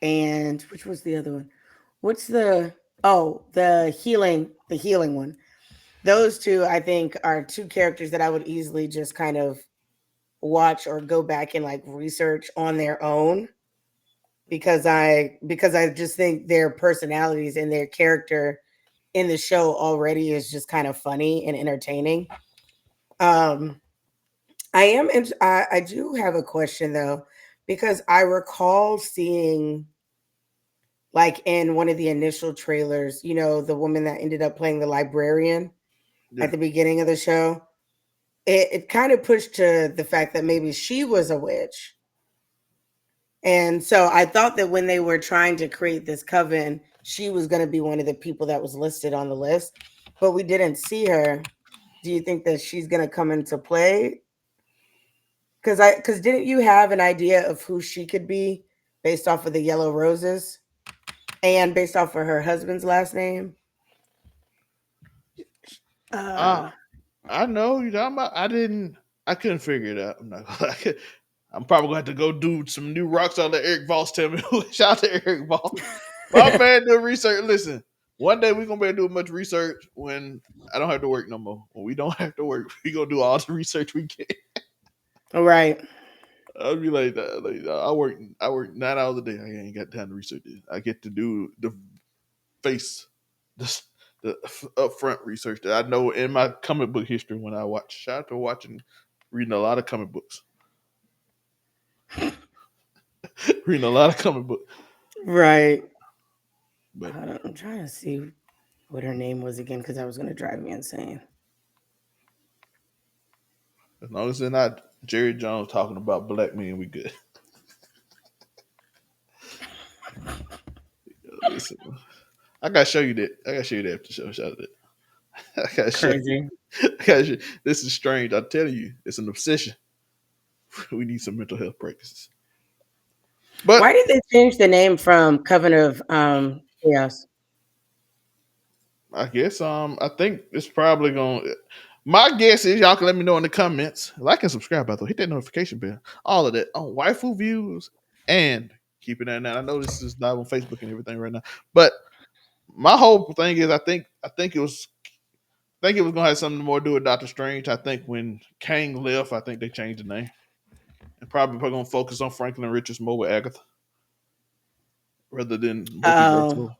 and which was the other one? What's the the healing one? Those two, I think, are two characters that I would easily just kind of watch or go back and like research on their own because I just think their personalities and their character in the show already is just kind of funny and entertaining. Um, I do have a question though because I recall seeing like in one of the initial trailers, the woman that ended up playing the librarian Yeah. at the beginning of the show. It kind of pushed to the fact that maybe she was a witch. And so I thought that when they were trying to create this coven, she was going to be one of the people that was listed on the list, but we didn't see her. Do you think that she's going to come into play? Because didn't you have an idea of who she could be based off of the yellow roses and based off of her husband's last name? Uh, Uh, I know you talking about. I couldn't figure it out. I'm not gonna lie. I'm probably gonna have to go do some new rocks out. Let Eric Voss tell me. Shout out to Eric Voss. My man do research. Listen, one day we're gonna be able to do much research when I don't have to work no more. When we don't have to work, we gonna do all the research we can. all right. I'll be like, I work 9 hours a day. I ain't got time to research this. I get to do the face, the, the upfront research that I know in my comic book history when I watch. Shout out to watching, reading a lot of comic books, reading a lot of comic books. Right. But I'm trying to see what her name was again because that was going to drive me insane. as long as they're not Jerry Jones talking about black men, we good. Listen, I gotta show you that. I gotta show you that after the show. Shout out to that. I gotta show you. Crazy. This is strange. I'm telling you, it's an obsession. We need some mental health practices. But Why did they change the name from Coven of Chaos? I guess I think it's probably going. My guess is y'all can let me know in the comments. Like and subscribe, by the way. Hit that notification bell. All of that on Waifu Views and keeping that in. I know this is live on Facebook and everything right now, but my whole thing is I think it was gonna have something more to do with Doctor Strange. I think when Kang left, I think they changed the name and probably gonna focus on Franklin Richards more with Agatha rather than Oh, multiversal.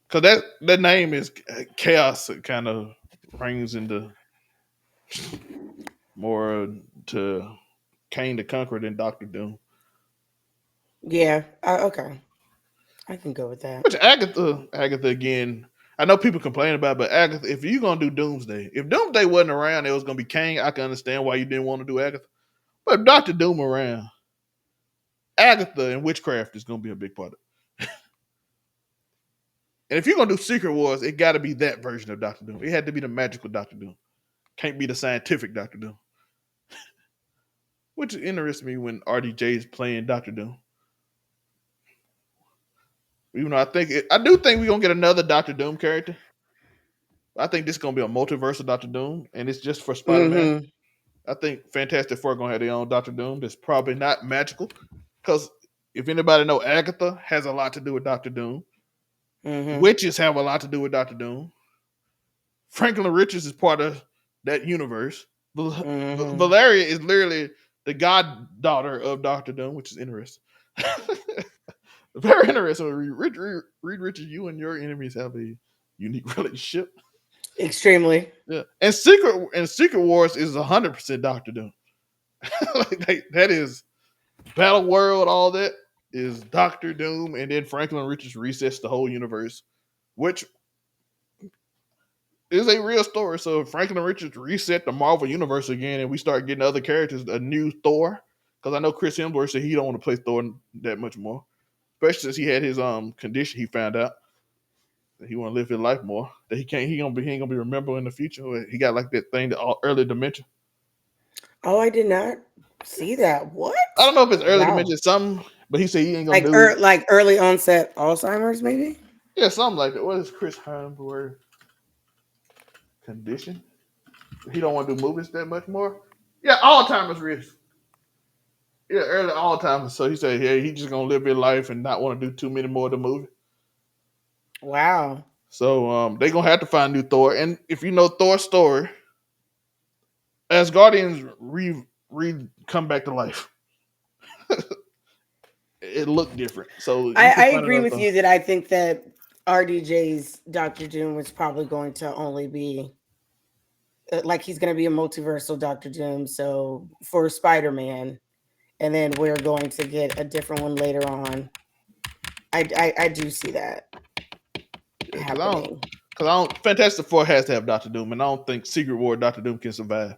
Because that name is chaos. It kind of rings into more to Kane the Conqueror than Doctor Doom. yeah. Okay. I can go with that. Which Agatha again. I know people complain about, it, but Agatha, if you're gonna do Doomsday, if Doomsday wasn't around, it was gonna be Kane. I can understand why you didn't want to do Agatha, but if Doctor Doom around, Agatha and witchcraft is gonna be a big part of it. And if you're gonna do Secret Wars, it got to be that version of Doctor Doom. It had to be the magical Doctor Doom. Can't be the scientific Doctor Doom. Which interests me when RDJ is playing Doctor Doom. Even though I do think we're gonna get another Doctor Doom character. I think this is gonna be a multiversal Doctor Doom, and it's just for Spider Man. Mm-hmm. I think Fantastic Four gonna have their own Doctor Doom. That's probably not magical, because if anybody know, Agatha has a lot to do with Doctor Doom. Mm-hmm. Witches have a lot to do with Doctor Doom. Franklin Richards is part of that universe. Mm-hmm. Valeria is literally the goddaughter of Doctor Doom, which is interesting. Very interesting. Reed Richards, you and your enemies have a unique relationship. Extremely. Yeah, and Secret Wars is 100% Doctor Doom. That is Battle World. All that is Doctor Doom, and then Franklin Richards resets the whole universe, which is a real story. So Franklin Richards reset the Marvel universe again, and we start getting other characters, a new Thor. Because I know Chris Hemsworth said he don't want to play Thor that much more, especially since he had his condition. He found out that he want to live his life more. That he ain't gonna be remembered in the future. He got like that thing, the early dementia. Oh, I did not see that. What? I don't know if it's early Wow. dementia, something, but he said he ain't gonna do. Like early onset Alzheimer's, maybe? Yeah, something like that. What is Chris Hemsworth condition? He don't want to do movies that much more. Yeah, Alzheimer's risk. Yeah, early Alzheimer's. So he said, yeah, he just gonna live his life and not want to do too many more of the movie. Wow. So they gonna have to find new Thor. And if you know Thor's story, as Guardians come back to life, it looked different. So you can I find agree another with Thor. you that I think that RDJ's Doctor Doom was probably going to only be like he's going to be a multiversal Doctor Doom. So for Spider Man, and then we're going to get a different one later on. I do see that Yeah, happening. because I don't. Fantastic Four has to have Doctor Doom, and I don't think Secret War Doctor Doom can survive.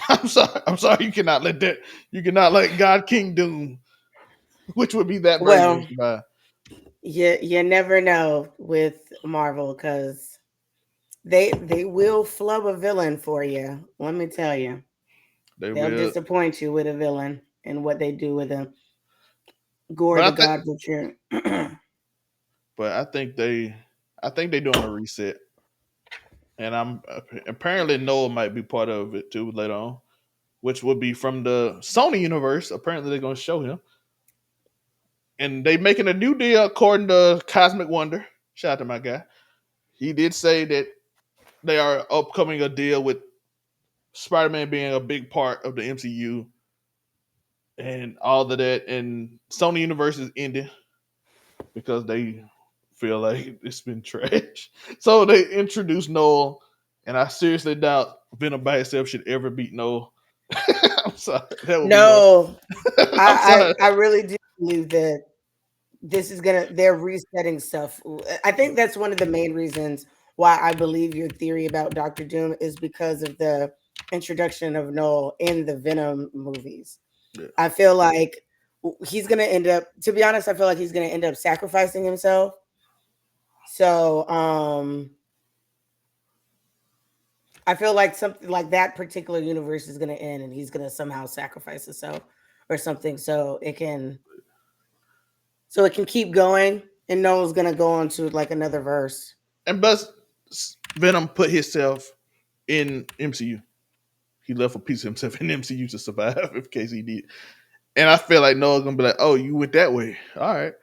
I'm sorry. I'm sorry. You cannot let that. You cannot let God King Doom, which would be that version, Well, survive. you never know with Marvel because they will flub a villain for you. Let me tell you, They they'll will. disappoint you with a villain and what they do with him. Gore But the I think. God Butcher. But I think they. I think they're doing a reset. and I'm apparently Noah might be part of it too later on, which would be from the Sony universe. Apparently, they're going to show him, and they making a new deal according to Cosmic Wonder. Shout out to my guy. He did say that they are upcoming a deal with Spider-Man being a big part of the MCU and all of that, and Sony Universe is ending because they feel like it's been trash. So they introduced Noel, and I seriously doubt Venom by itself should ever beat Noel. I'm sorry, that would be hard. No, I'm sorry. I really do believe that this is gonna they're resetting stuff. I think that's one of the main reasons why I believe your theory about Doctor Doom is because of the introduction of Noel in the Venom movies. Yeah. I feel like he's gonna end up, to be honest, I feel like he's gonna end up sacrificing himself. So I feel like something like that particular universe is gonna end and he's gonna somehow sacrifice himself or something so it can keep going and Noel's gonna go on to like another verse. And plus, Venom put himself in MCU. He left a piece of himself in MCU to survive in case he did. And I feel like Noah's gonna be like, "Oh, you went that way, all right."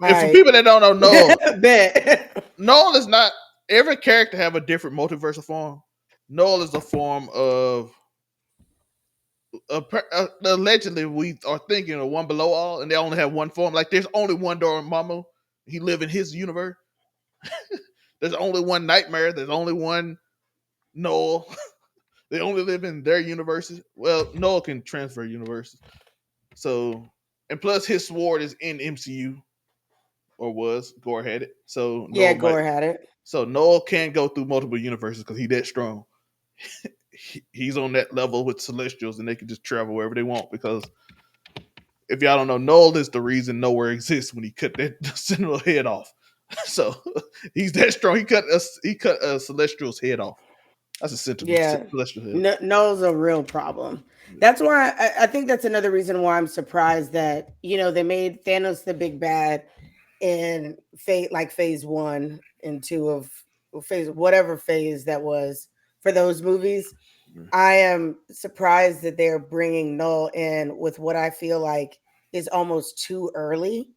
All And for right. people that don't know Noah, Bet. Noel is not every character have a different multiversal form. Noel is a form of allegedly we are thinking of one below all, and they only have one form. Like there's only one Dormammu. He live in his universe. There's only one Nightmare. There's only one Noel. They only live in their universes. Well, Noel can transfer universes. So, and plus his sword is in MCU or was. Gore had it. So Yeah, Noel might. Gore had it. So Noel can go through multiple universes because he's that strong. He's on that level with Celestials, and they can just travel wherever they want. Because if y'all don't know, Noel is the reason Nowhere exists when he cut that Sentinel head off. So he's that strong. He cut a Celestial's head off. That's a Sentinel Yeah. Celestial head. No's a real problem. That's why I think that's another reason why I'm surprised that, they made Thanos the big bad in phase 1 and 2 of phase, whatever phase that was for those movies. I am surprised that they're bringing Null in with what I feel like is almost too early,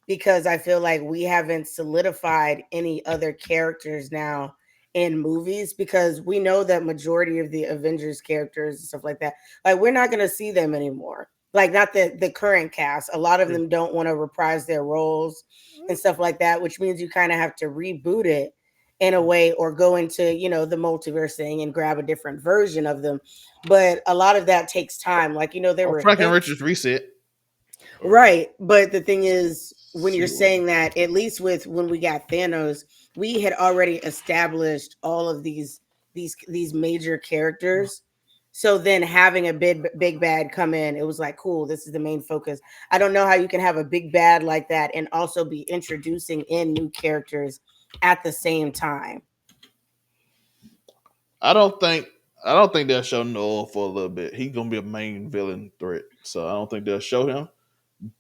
because I feel like we haven't solidified any other characters now in movies, because we know that majority of the Avengers characters and stuff like that, like we're not going to see them anymore. Like not the current cast. A lot of them don't want to reprise their roles and stuff like that, which means you kind of have to reboot it in a way or go into, the multiverse thing and grab a different version of them. But a lot of that takes time. Like, there Or were Frank and hints. Richards reset. Right. But the thing is, when you're See what? saying that, at least with when we got Thanos, we had already established all of these major characters. So then having a big bad come in, it was like, cool, this is the main focus. I don't know how you can have a big bad like that and also be introducing in new characters at the same time. I don't think I don't think they'll show Noel for a little bit. He's gonna be a main villain threat, so I don't think they'll show him.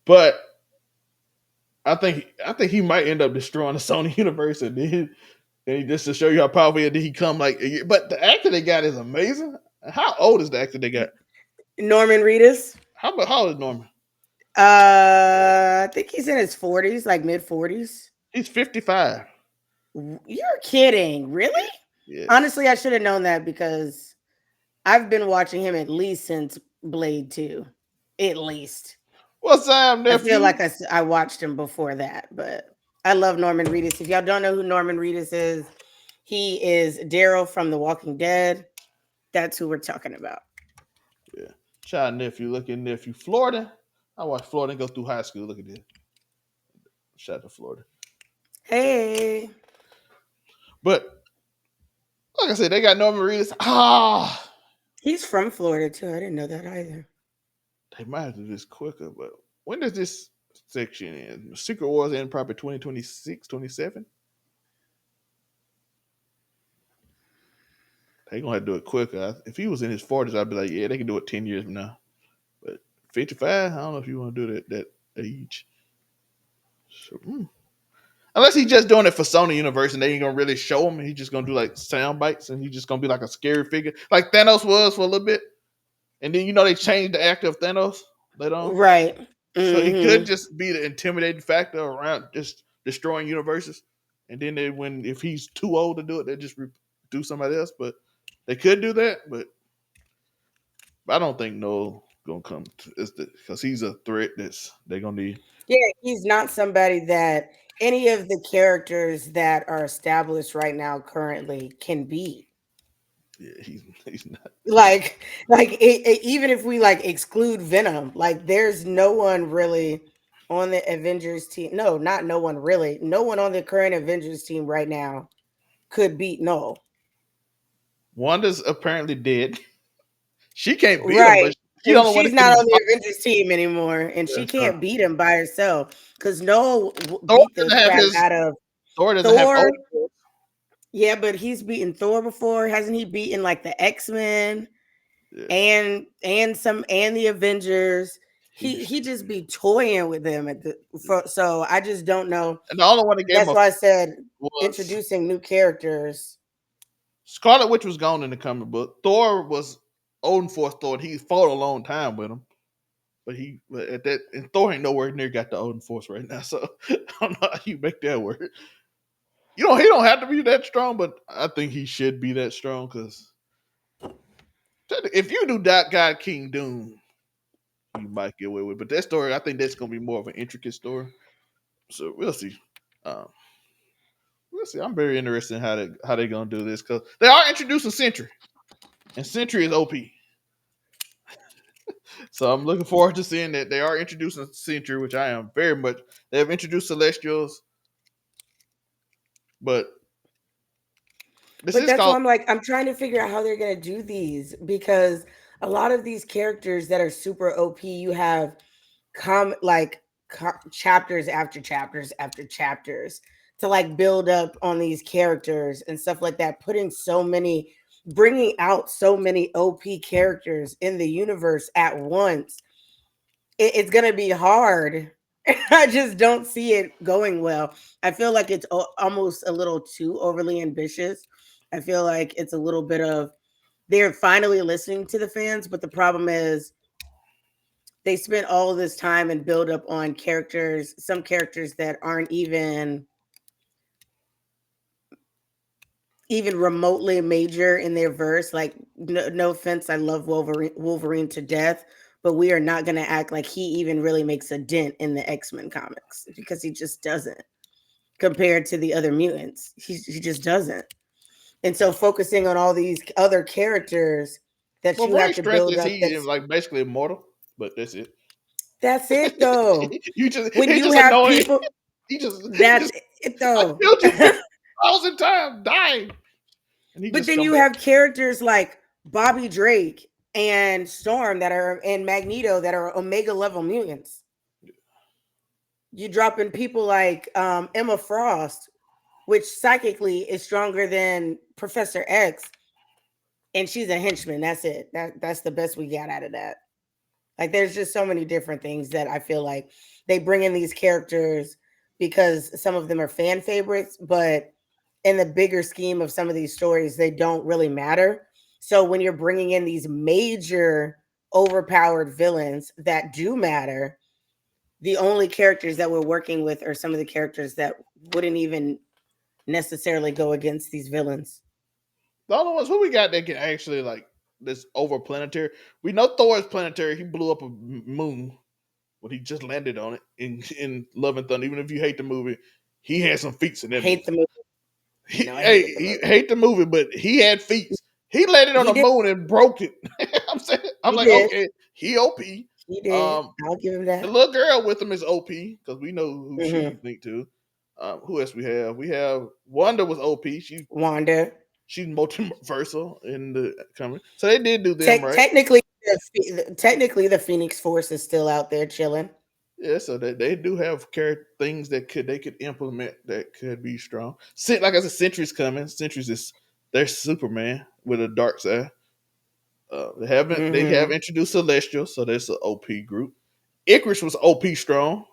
But I think he might end up destroying the Sony universe, and just to show you how powerful he is, he come like. But the actor they got is amazing. How old is the actor they got? Norman Reedus, How old is Norman? I think he's in his 40s, like mid 40s. He's 55. You're kidding, really? Yes. Honestly, I should have known that because I've been watching him at least since Blade 2. At least. What's up, I feel nephew? like I watched him before that, but I love Norman Reedus. If y'all don't know who Norman Reedus is, he is Daryl from The Walking Dead. That's who we're talking about. Yeah. Child nephew, look at nephew. Florida. I watched Florida go through high school. Look at this. Shout out to Florida. Hey. But like I said, they got Norman Reedus. Ah, He's from Florida too. I didn't know that either. they might have to do this quicker, but when does this section end? Secret Wars end probably 2026, 27. They gonna have to do it quicker. If he was in his 40s, I'd be like, yeah, they can do it 10 years from now. But 55, I don't know if you want to do that age. So, Unless he's just doing it for Sony Universe and they ain't gonna really show him. He's just gonna do like sound bites and he's just gonna be like a scary figure, like Thanos was for a little bit. And then they changed the actor of Thanos later on, Right. so he could Mm-hmm. just be the intimidating factor around just destroying universes. And then if he's too old to do it, they just do somebody else. But they could do that, but I don't think Noel gonna come because he's a threat they're gonna need. Yeah, he's not somebody that any of the characters that are established right now currently can beat. Yeah, he's not. Even if we like exclude Venom, like there's no one really on the Avengers team. No, not no one really. No one on the current Avengers team right now could beat Null. Wanda's apparently dead. She can't beat him, but Right. she the And only one she's that not can on fight. the Avengers team anymore, and she That's true. can't beat him by herself because Null Thor beat the doesn't have crap his. out of Thor doesn't have Thor. old Force. Yeah, but he's beaten Thor before, hasn't he? Beaten like the X-Men Yeah, and the Avengers. he's He just be toying with them so I just don't know. and the only one that gave him That's a why I said was introducing new characters. Scarlet Witch was gone in the comic book. Thor was Odin Force Thor. He fought a long time with him, but at that and Thor ain't nowhere near got the Odin Force right now. So I don't know how you make that work. He don't have to be that strong, but I think he should be that strong because if you do that God King Doom, you might get away with it. But that story, I think that's gonna be more of an intricate story. So we'll see. Um, we'll see. I'm very interested in how they gonna do this because they are introducing Sentry, and Sentry is OP. So I'm looking forward to seeing that they are introducing Sentry, which I am very much. They have introduced Celestials, but this But is that's why called. I'm like, I'm trying to figure out how they're gonna do these because a lot of these characters that are super OP, you have come like chapters after chapters after chapters to like build up on these characters and stuff like that, bringing out so many OP characters in the universe at once. It's gonna be hard. I just don't see it going well. I feel like it's almost a little too overly ambitious. I feel like it's a little bit of they're finally listening to the fans, but the problem is they spent all this time and build up on characters, some characters that aren't even remotely major in their verse. Like, no offense, I love Wolverine to death, but we are not going to act like he even really makes a dent in the X-Men comics because he just doesn't compared to the other mutants. He just doesn't. And so focusing on all these other characters that Well, you have Wolverine's to strength build is up, he is like basically immortal, but that's it. that's it though. When He's you just have annoying. people, He that's just it I though. killed you 50,000 times, dying, and he But just then come you back. have characters like Bobby Drake and Storm and Magneto that are Omega level mutants. You drop in people like Emma Frost, which psychically is stronger than Professor X, and she's a henchman. That's it. That's the best we got out of that. Like there's just so many different things that I feel like they bring in these characters because some of them are fan favorites, but in the bigger scheme of some of these stories, they don't really matter. So when you're bringing in these major overpowered villains that do matter, the only characters that we're working with are some of the characters that wouldn't even necessarily go against these villains. The only ones who we got that can actually like this over planetary. We know Thor is planetary. He blew up a moon when he just landed on it in Love and Thunder. Even if you hate the movie, he had some feats in that movie. Hate the movie. No, I hated the He movie. hate the movie, but he had feats. He landed on He the did. moon and broke it. I'm He like, did. okay, he OP. He did. Um, I'll give him the that. little girl with him is OP because we know who Hmm. she linked to. Who else we have? We have Wanda was OP. Wanda. She's multiversal in the coming. So they did do them right. Technically, technically, the Phoenix Force is still out there chilling. Yeah, so they do have things that they could implement that could be strong. Like I said, Sentry's coming. Sentry's is their Superman with a dark side. They have Hmm. introduced Celestial, so that's an OP group. Icarus was OP strong.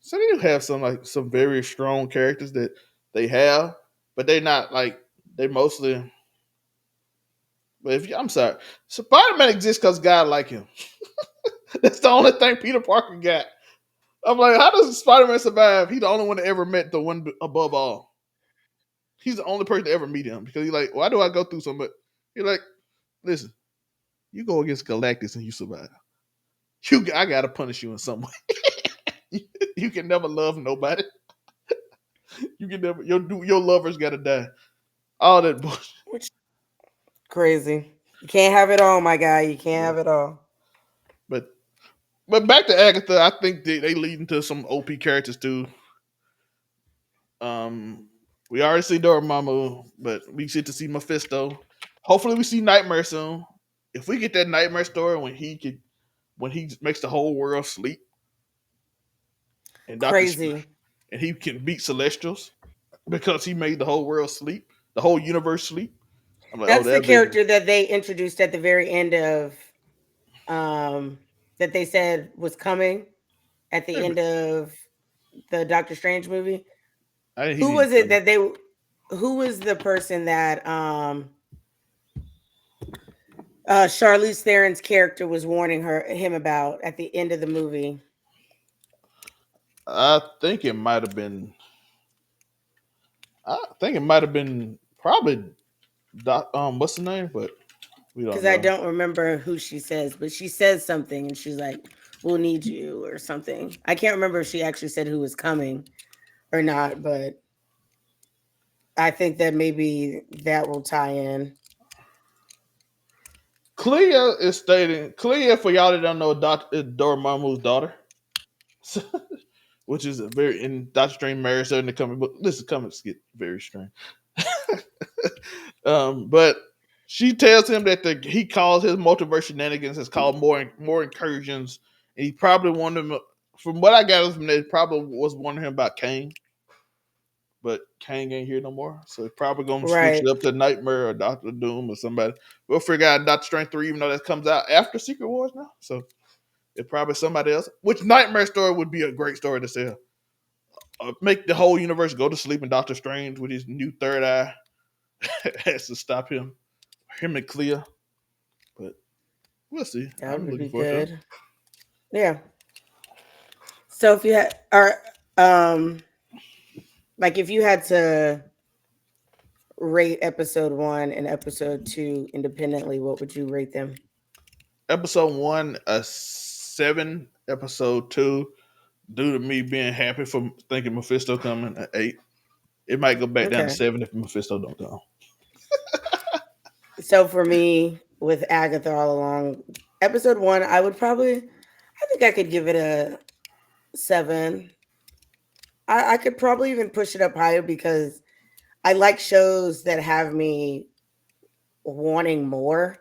So they do have some very strong characters that they have, but they're not like they mostly. But if you, I'm sorry, Spider Man exists because God like him. That's the only thing Peter Parker got. I'm like, how does Spider Man survive? He's the only one that ever met the one above all. He's the only person to ever meet him because he's like, why do I go through so much? You're like, listen, you go against Galactus and you survive. I gotta punish you in some way. You can never love nobody. You can never your lovers gotta die. All that bullshit. Which crazy. You can't have it all, my guy. You can't Yeah. have it all. But but back to Agatha, I think they lead into some OP characters too. Um, we already see Dormammu, but we get to see Mephisto. Hopefully, we see Nightmare soon. If we get that Nightmare story when he makes the whole world sleep and Crazy. and he can beat Celestials because he made the whole world sleep, the whole universe sleep. I'm like, oh, That's the that'd be character that they introduced at the very end of that they said was coming at the end of the Doctor Strange movie. I didn't. He Who didn't was it come. that they who was the person that Charlize Theron's character was warning him about at the end of the movie? I think it might have been. I think it might have been probably what's the name, but we don't Because I know. don't remember who she says, but she says something and she's like, "We'll need you" or something. I can't remember if she actually said who was coming or not, but I think that maybe that will tie in. Clea is stating Clea for y'all that don't know is Dormammu's daughter, which is a very in Doctor Strange marries her in the comic book. This is comics get very strange. But she tells him that he calls his multiverse shenanigans has called more incursions, and he probably wanted him. From what I got from that, probably was warning him about Kang, but Kang ain't here no more, so he's probably gonna switch Right. it up to Nightmare or Doctor Doom or somebody. We'll figure out Doctor Strange 3, even though that comes out after Secret Wars now, so it's probably somebody else. Which Nightmare story would be a great story to sell. Make the whole universe go to sleep, and Doctor Strange with his new third eye has to stop him. Him and Clea. But we'll see. That I'm would looking be forward to it. good. Yeah. So if you had or um like if you had to rate episode 1 and episode 2 independently, what would you rate them? Episode 1, a 7. Episode 2, due to me being happy for thinking Mephisto coming, at 8. It might go back down to Okay. 7 if Mephisto don't come. So for me, with Agatha all along, episode 1, I think I could give it a 7. I could probably even push it up higher because I like shows that have me wanting more.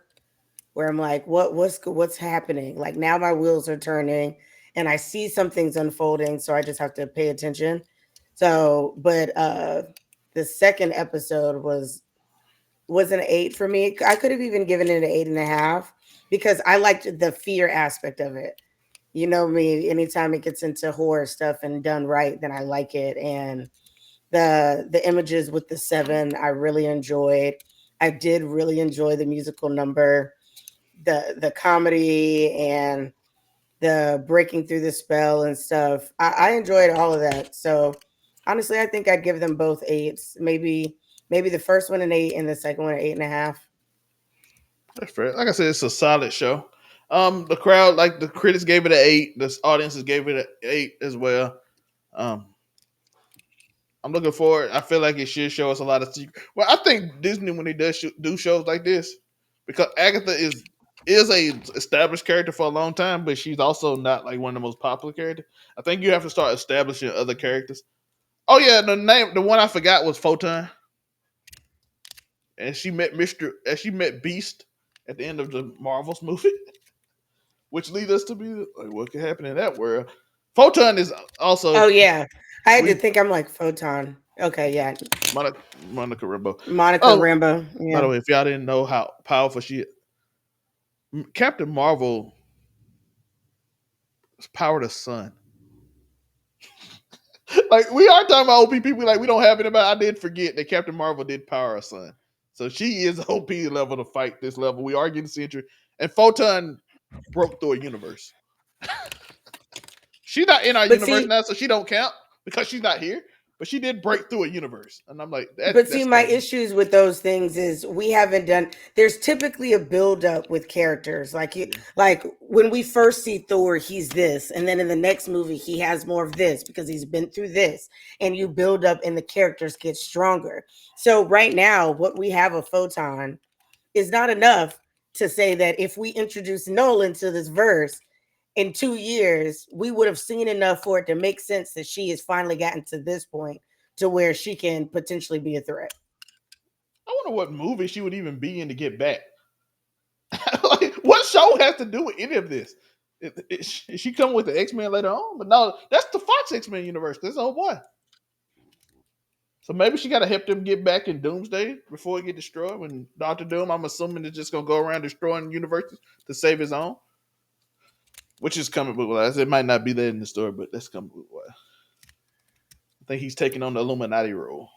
Where I'm like, what's happening? Like now my wheels are turning, and I see something's unfolding, so I just have to pay attention. So, but the second episode was an 8 for me. I could have even given it an 8.5 because I liked the fear aspect of it. You know me, anytime it gets into horror stuff and done right, then I like it. And the images with the 7, I really enjoyed. I did really enjoy the musical number, the comedy and the breaking through the spell and stuff. I enjoyed all of that. So honestly, I think I'd give them both 8s. Maybe the first one an 8 and the second one an 8.5. That's fair. Like I said, it's a solid show. The crowd, like the critics gave it an 8. The audiences gave it an 8 as well. Um, I'm looking forward. I feel like it should show us a lot of secret. Well, I think Disney when they do shows like this, because Agatha is a established character for a long time, but she's also not like one of the most popular characters. I think you have to start establishing other characters. Oh yeah, the one I forgot was Photon, and she met Beast at the end of the Marvels movie, which leads us to be like, what could happen in that world? Photon is Oh also yeah. I had to we think I'm like Photon. Okay, yeah. Monica, Monica Rambeau. Monica Oh, Rambo. by the Yeah. way, if y'all didn't know how powerful she is, Captain Marvel is powered a sun. Like we are talking about OP people. Like we don't have anybody. I did forget that Captain Marvel did power her son, so she is OP level to fight this level. We are getting Sentry, and Photon broke through a universe. She's not in our But universe see, now, so she don't count because she's not here. But she did break through a universe, and I'm like, But see, that's my crazy. issues with those things is we haven't done. There's typically a build up with characters, like you, Yeah. like when we first see Thor, he's this, and then in the next movie, he has more of this because he's been through this, and you build up, and the characters get stronger. So right now, what we have of Photon is not enough to say that if we introduce Nolan to this verse in 2 years, we would have seen enough for it to make sense that she has finally gotten to this point to where she can potentially be a threat. I wonder what movie she would even be in to get back. Like, what show has to do with any of this? She come with the X Men later on, but no, that's the Fox X Men universe. That's the whole point. So maybe she got to help them get back in Doomsday before it get destroyed. When Doctor Doom, I'm assuming, is just gonna go around destroying universes to save his own, which is comic book wise. It might not be there in the story, but that's comic book wise. I think he's taking on the Illuminati role.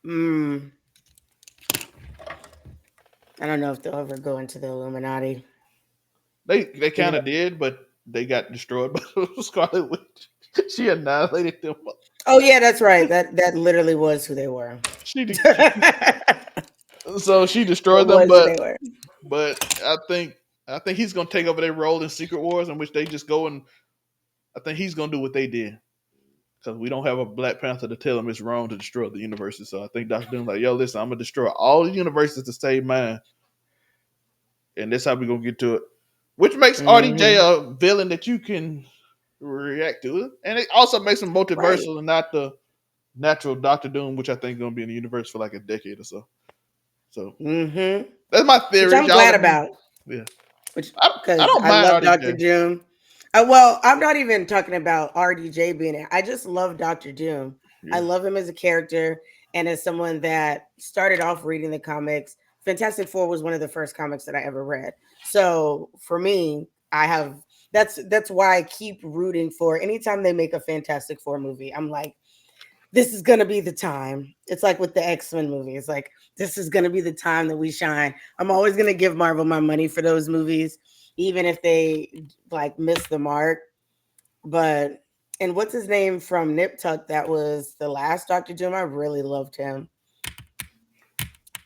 Mm, I don't know if they'll ever go into the Illuminati. They You kind know. of did, but they got destroyed by Scarlet Witch. She annihilated them. Oh yeah, that's right. That literally was who they were. She, That so she destroyed them, was who they were. but I think he's gonna take over their role in Secret Wars, in which they just go and I think he's gonna do what they did because we don't have a Black Panther to tell him it's wrong to destroy the universes. So I think Doctor Doom like, yo, listen, I'm gonna destroy all the universes to save mine, and that's how we gonna get to it. Which makes RDJ Hmm. a villain that you can react to it, and it also makes him Right. multiversal and not the natural Doctor Doom, which I think is gonna be in the universe for like a decade or so. So Hmm. that's my Which theory. I'm Y'all glad let me. about. Yeah, Which I because don't I mind love Dr. RDJ. Doom. Well, I'm not even talking about RDJ being it. I just love Dr. Doom. I Yeah, love him as a character and as someone that started off reading the comics. Fantastic Four was one of the first comics that I ever read. So for me, I have that's why I keep rooting for anytime they make a Fantastic Four movie. I'm like, this is gonna be the time. It's like with the X-Men movie. It's like this is gonna be the time that we shine. I'm always gonna give Marvel my money for those movies, even if they like miss the mark. But and what's his name from Nip Tuck? That was the last Doctor Doom. I really loved him.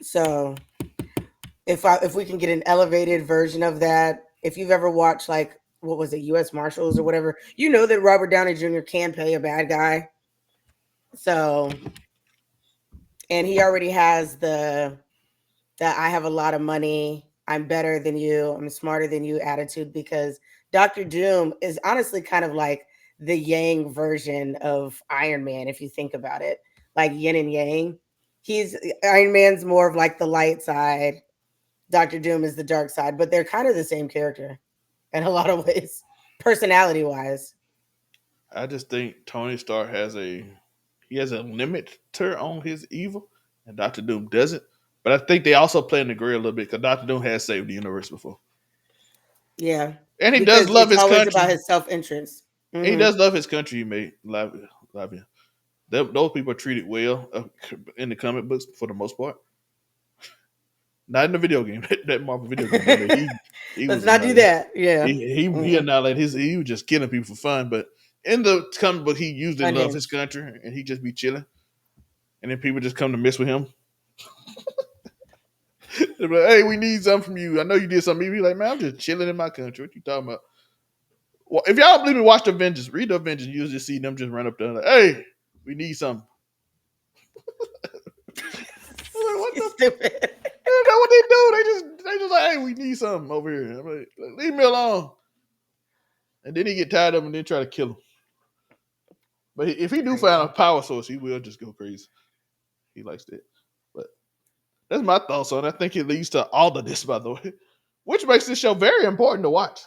So if we can get an elevated version of that, if you've ever watched like what was it, U.S. Marshals or whatever, you know that Robert Downey Jr. can play a bad guy. So and he already has the that I have a lot of money, I'm better than you, I'm smarter than you attitude because Doctor Doom is honestly kind of like the yang version of Iron Man, if you think about it, like yin and yang. He's Iron Man's more of like the light side, Doctor Doom is the dark side, but they're kind of the same character in a lot of ways, personality wise. I just think Tony Stark has a limiter on his evil, and Doctor Doom doesn't. But I think they also play in the gray a little bit because Doctor Doom has saved the universe before, Yeah, and he does because love it's his always about country. his self interest. And he Hmm. does love his country. He made Lavia. Those people are treated well in the comic books for the most part. Not in the video game. That Marvel video game, baby. He Let's was not do annihilated. that. Yeah. He Mm-mm. annihilated his. He was just killing people for fun. But in the comic book, he usually loves his Unhinged. country, and he just be chilling. And then people just come to mess with him. They're like, "Hey, we need something from you. I know you did something." He be like, "Man, I'm just chilling in my country. What you talking about?" Well, if y'all don't believe me, watch the Avengers. Read the Avengers. You just see them just run up there like, "Hey, we need something." I'm like, what the? Stupid. They don't know what they do. They just like, "Hey, we need something over here." I'm like, "Leave me alone." And then he get tired of him and then try to kill him. But if he do find a Crazy. power source, he will just go crazy. He likes that. But that's my thoughts on it. I think it leads to all of this, by the way, which makes this show very important to watch.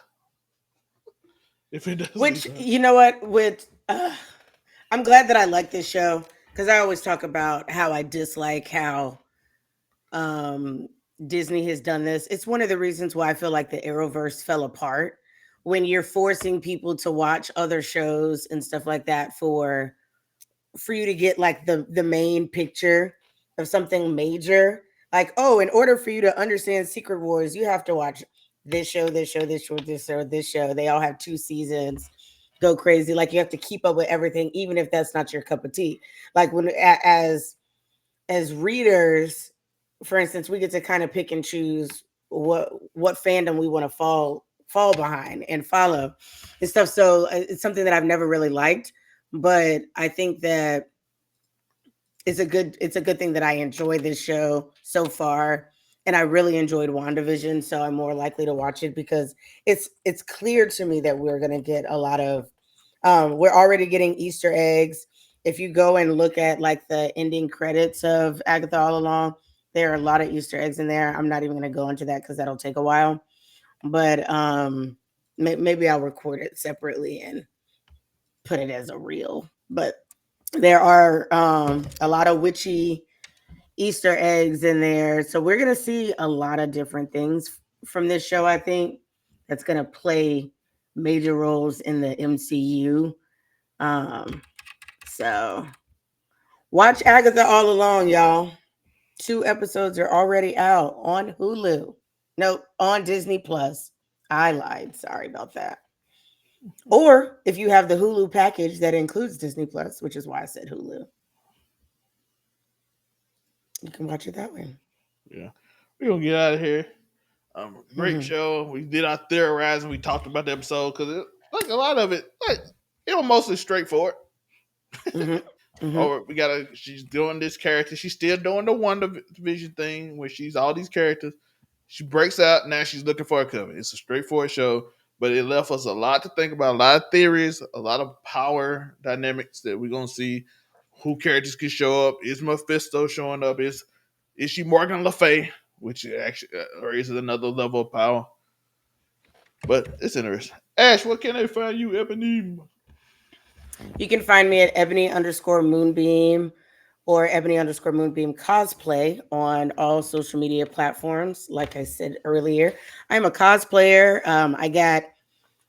If it does lead Which to, you know what? With I'm glad that I like this show because I always talk about how I dislike how um Disney has done this. It's one of the reasons why I feel like the Arrowverse fell apart when you're forcing people to watch other shows and stuff like that for you to get like the main picture of something major. Like, oh, in order for you to understand Secret Wars, you have to watch this show, this show, this show, this show, this show. They all have 2 seasons. Go crazy. Like you have to keep up with everything, even if that's not your cup of tea. Like when as readers, for instance, we get to kind of pick and choose what fandom we want to fall behind and follow and stuff. So it's something that I've never really liked, but I think that it's a good thing that I enjoy this show so far. And I really enjoyed WandaVision, so I'm more likely to watch it because it's clear to me that we're gonna get a lot of we're already getting Easter eggs. If you go and look at like the ending credits of Agatha All Along, there are a lot of Easter eggs in there. I'm not even gonna go into that because that'll take a while. But maybe I'll record it separately and put it as a reel. But there are a lot of witchy Easter eggs in there. So we're going to see a lot of different things from this show, I think, that's going to play major roles in the MCU. Um, so watch Agatha All Along, y'all. 2 episodes are already out on Hulu. No, on Disney Plus. I lied. Sorry about that. Or if you have the Hulu package that includes Disney Plus, which is why I said Hulu, you can watch it that way. Yeah, we're gonna get out of here. Great Mm-hmm. show. We did our theorizing. We talked about the episode because like a lot of it, like it was mostly straightforward. Mm-hmm. Mm-hmm. Or we gotta. She's doing this character. She's still doing the Wonder Vision thing where she's all these characters. She breaks out. Now she's looking for a coven. It's a straightforward show, but it left us a lot to think about. A lot of theories, a lot of power dynamics that we're gonna see. Who characters can show up? Is Mephisto showing up? Is she Morgan Le Fay? Which actually raises another level of power. But it's interesting. Ash, what can they find you, Ebony? You can find me at Ebony underscore Moonbeam or Ebony underscore Moonbeam cosplay on all social media platforms. Like I said earlier, I'm a cosplayer. I got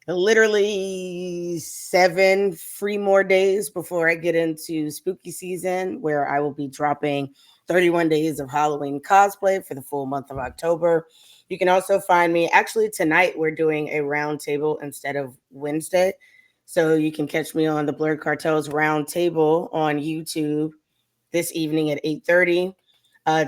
literally 7 free more days before I get into spooky season, where I will be dropping 31 days of Halloween cosplay for the full month of October. You can also find me. Actually, tonight we're doing a round table instead of Wednesday. So you can catch me on the Blurred Cartels round table on YouTube this evening at 8:30.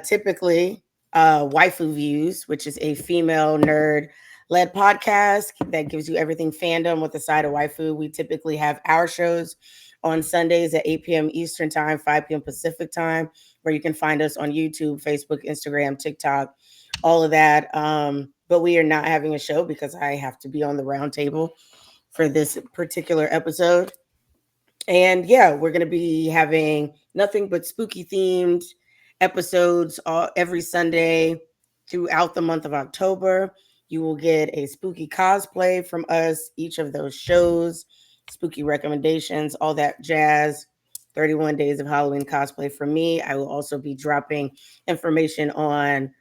Typically, Waifu Views, which is a female nerd led podcast that gives you everything fandom with a side of waifu. We typically have our shows on Sundays at 8 p.m. Eastern Time, 5 p.m. Pacific Time, where you can find us on YouTube, Facebook, Instagram, TikTok, all of that. But we are not having a show because I have to be on the round table for this particular episode. And yeah, we're going to be having nothing but spooky themed episodes every Sunday throughout the month of October. You will get a spooky cosplay from us, each of those shows, spooky recommendations, all that jazz. 31 days of Halloween cosplay for me. I will also be dropping information on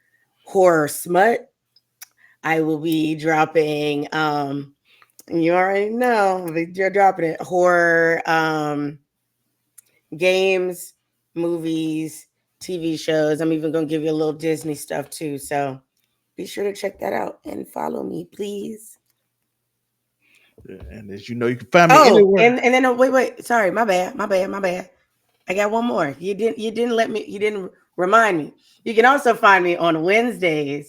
horror smut. I will be dropping you already know you're dropping it. Horror, games, movies, TV shows. I'm even gonna give you a little Disney stuff too. So be sure to check that out and follow me, please. Yeah, and as you know, you can find me Oh, anywhere. and then wait. Sorry, my bad. I got one more. You didn't remind me. You can also find me on Wednesday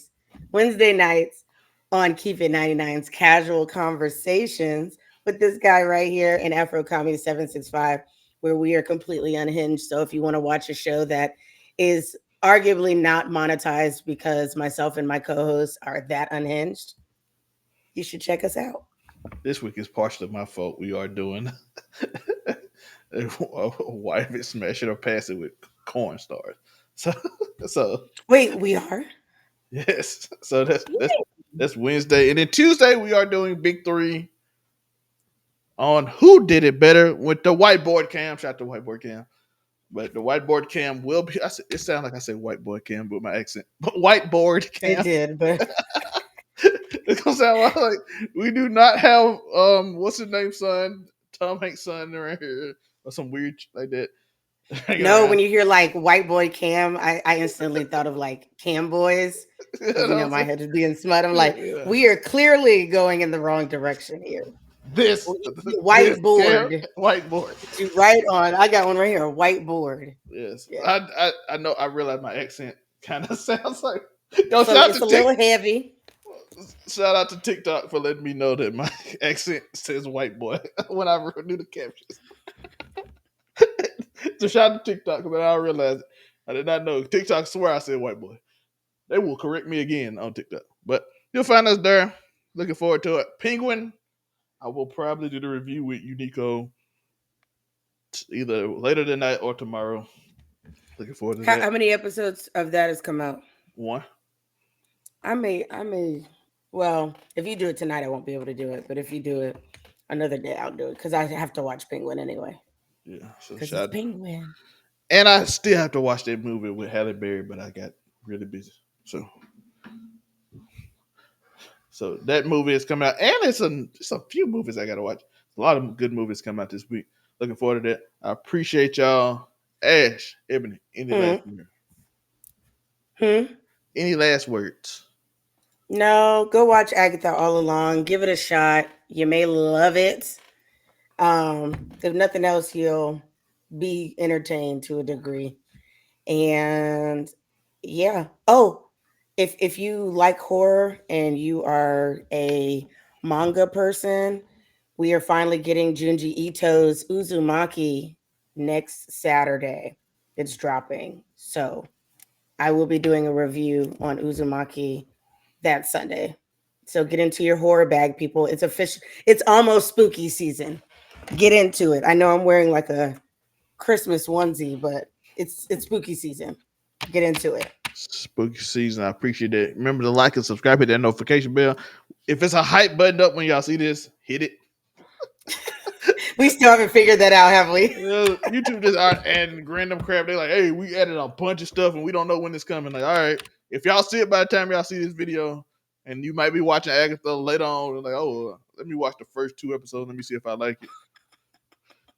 nights on Keep It 99's Casual Conversations with this guy right here in Afro Comedy 765, where we are completely unhinged. So if you want to watch a show that is arguably not monetized because myself and my co-hosts are that unhinged, you should check us out. This week is partially my fault. We are doing a wife is smashing or passing with corn stars. So, so Wait, we are? yes. So that's Wednesday, and then Tuesday we are doing Big Three on who did it better with the whiteboard cam. Shout out to whiteboard cam. But the whiteboard cam will be. It sounds like I say whiteboard cam, but my accent. But whiteboard It cam. did, but It's gonna sound like we do not have what's his name son, Tom Hanks' son around here or some weird like that. Hanging No, around. when you hear like white boy Cam, I instantly thought of like Cam boys You know because what I'm my saying? head is being smut. I'm like, Yeah. we are clearly going in the wrong direction here. This this Whiteboard. whiteboard. Put you right on. I got one right here. A whiteboard. Yes, Yeah. I know. I realize my accent kind of sounds like. Yo, So shout out it's to a little heavy. shout out to TikTok for letting me know that my accent says white boy when I do the captions. So shout out to TikTok, but I realized I did not know. TikTok swear I said white boy. They will correct me again on TikTok, but you'll find us there. Looking forward to it. Penguin, I will probably do the review with Uniqo either later tonight or tomorrow. Looking forward to How that. many episodes of that has come out? One. I may. Well, if you do it tonight, I won't be able to do it. But if you do it another day, I'll do it because I have to watch Penguin anyway. Yeah, so Because it's shout. Penguin. And I still have to watch that movie with Halle Berry, but I got really busy. So that movie is coming out, and it's a few movies I got to watch. A lot of good movies come out this week. Looking forward to that. I appreciate y'all. Ash, Ebony, Hmm. Hmm. any last words? No, go watch Agatha All Along. Give it a shot. You may love it. If nothing else, you'll be entertained to a degree. And yeah. Oh, if you like horror and you are a manga person, we are finally getting Junji Ito's Uzumaki next Saturday. It's dropping. So I will be doing a review on Uzumaki that Sunday. So get into your horror bag, people. It's official. It's almost spooky season. Get into it. I know I'm wearing like a Christmas onesie, but it's spooky season. Get into it. Spooky season. I appreciate that. Remember to like and subscribe, hit that notification bell. If it's a hype button up when y'all see this, hit it. We still haven't figured that out, have we? YouTube just out adding random crap. They're like, hey, we added a bunch of stuff and we don't know when it's coming. Like, all right, if y'all see it by the time y'all see this video, and you might be watching Agatha later on, like, oh, let me watch the first 2 episodes. Let me see if I like it.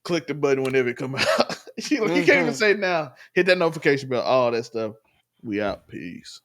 Click the button whenever it come out. You can't even say now. Hit that notification bell. All that stuff. We out. Peace.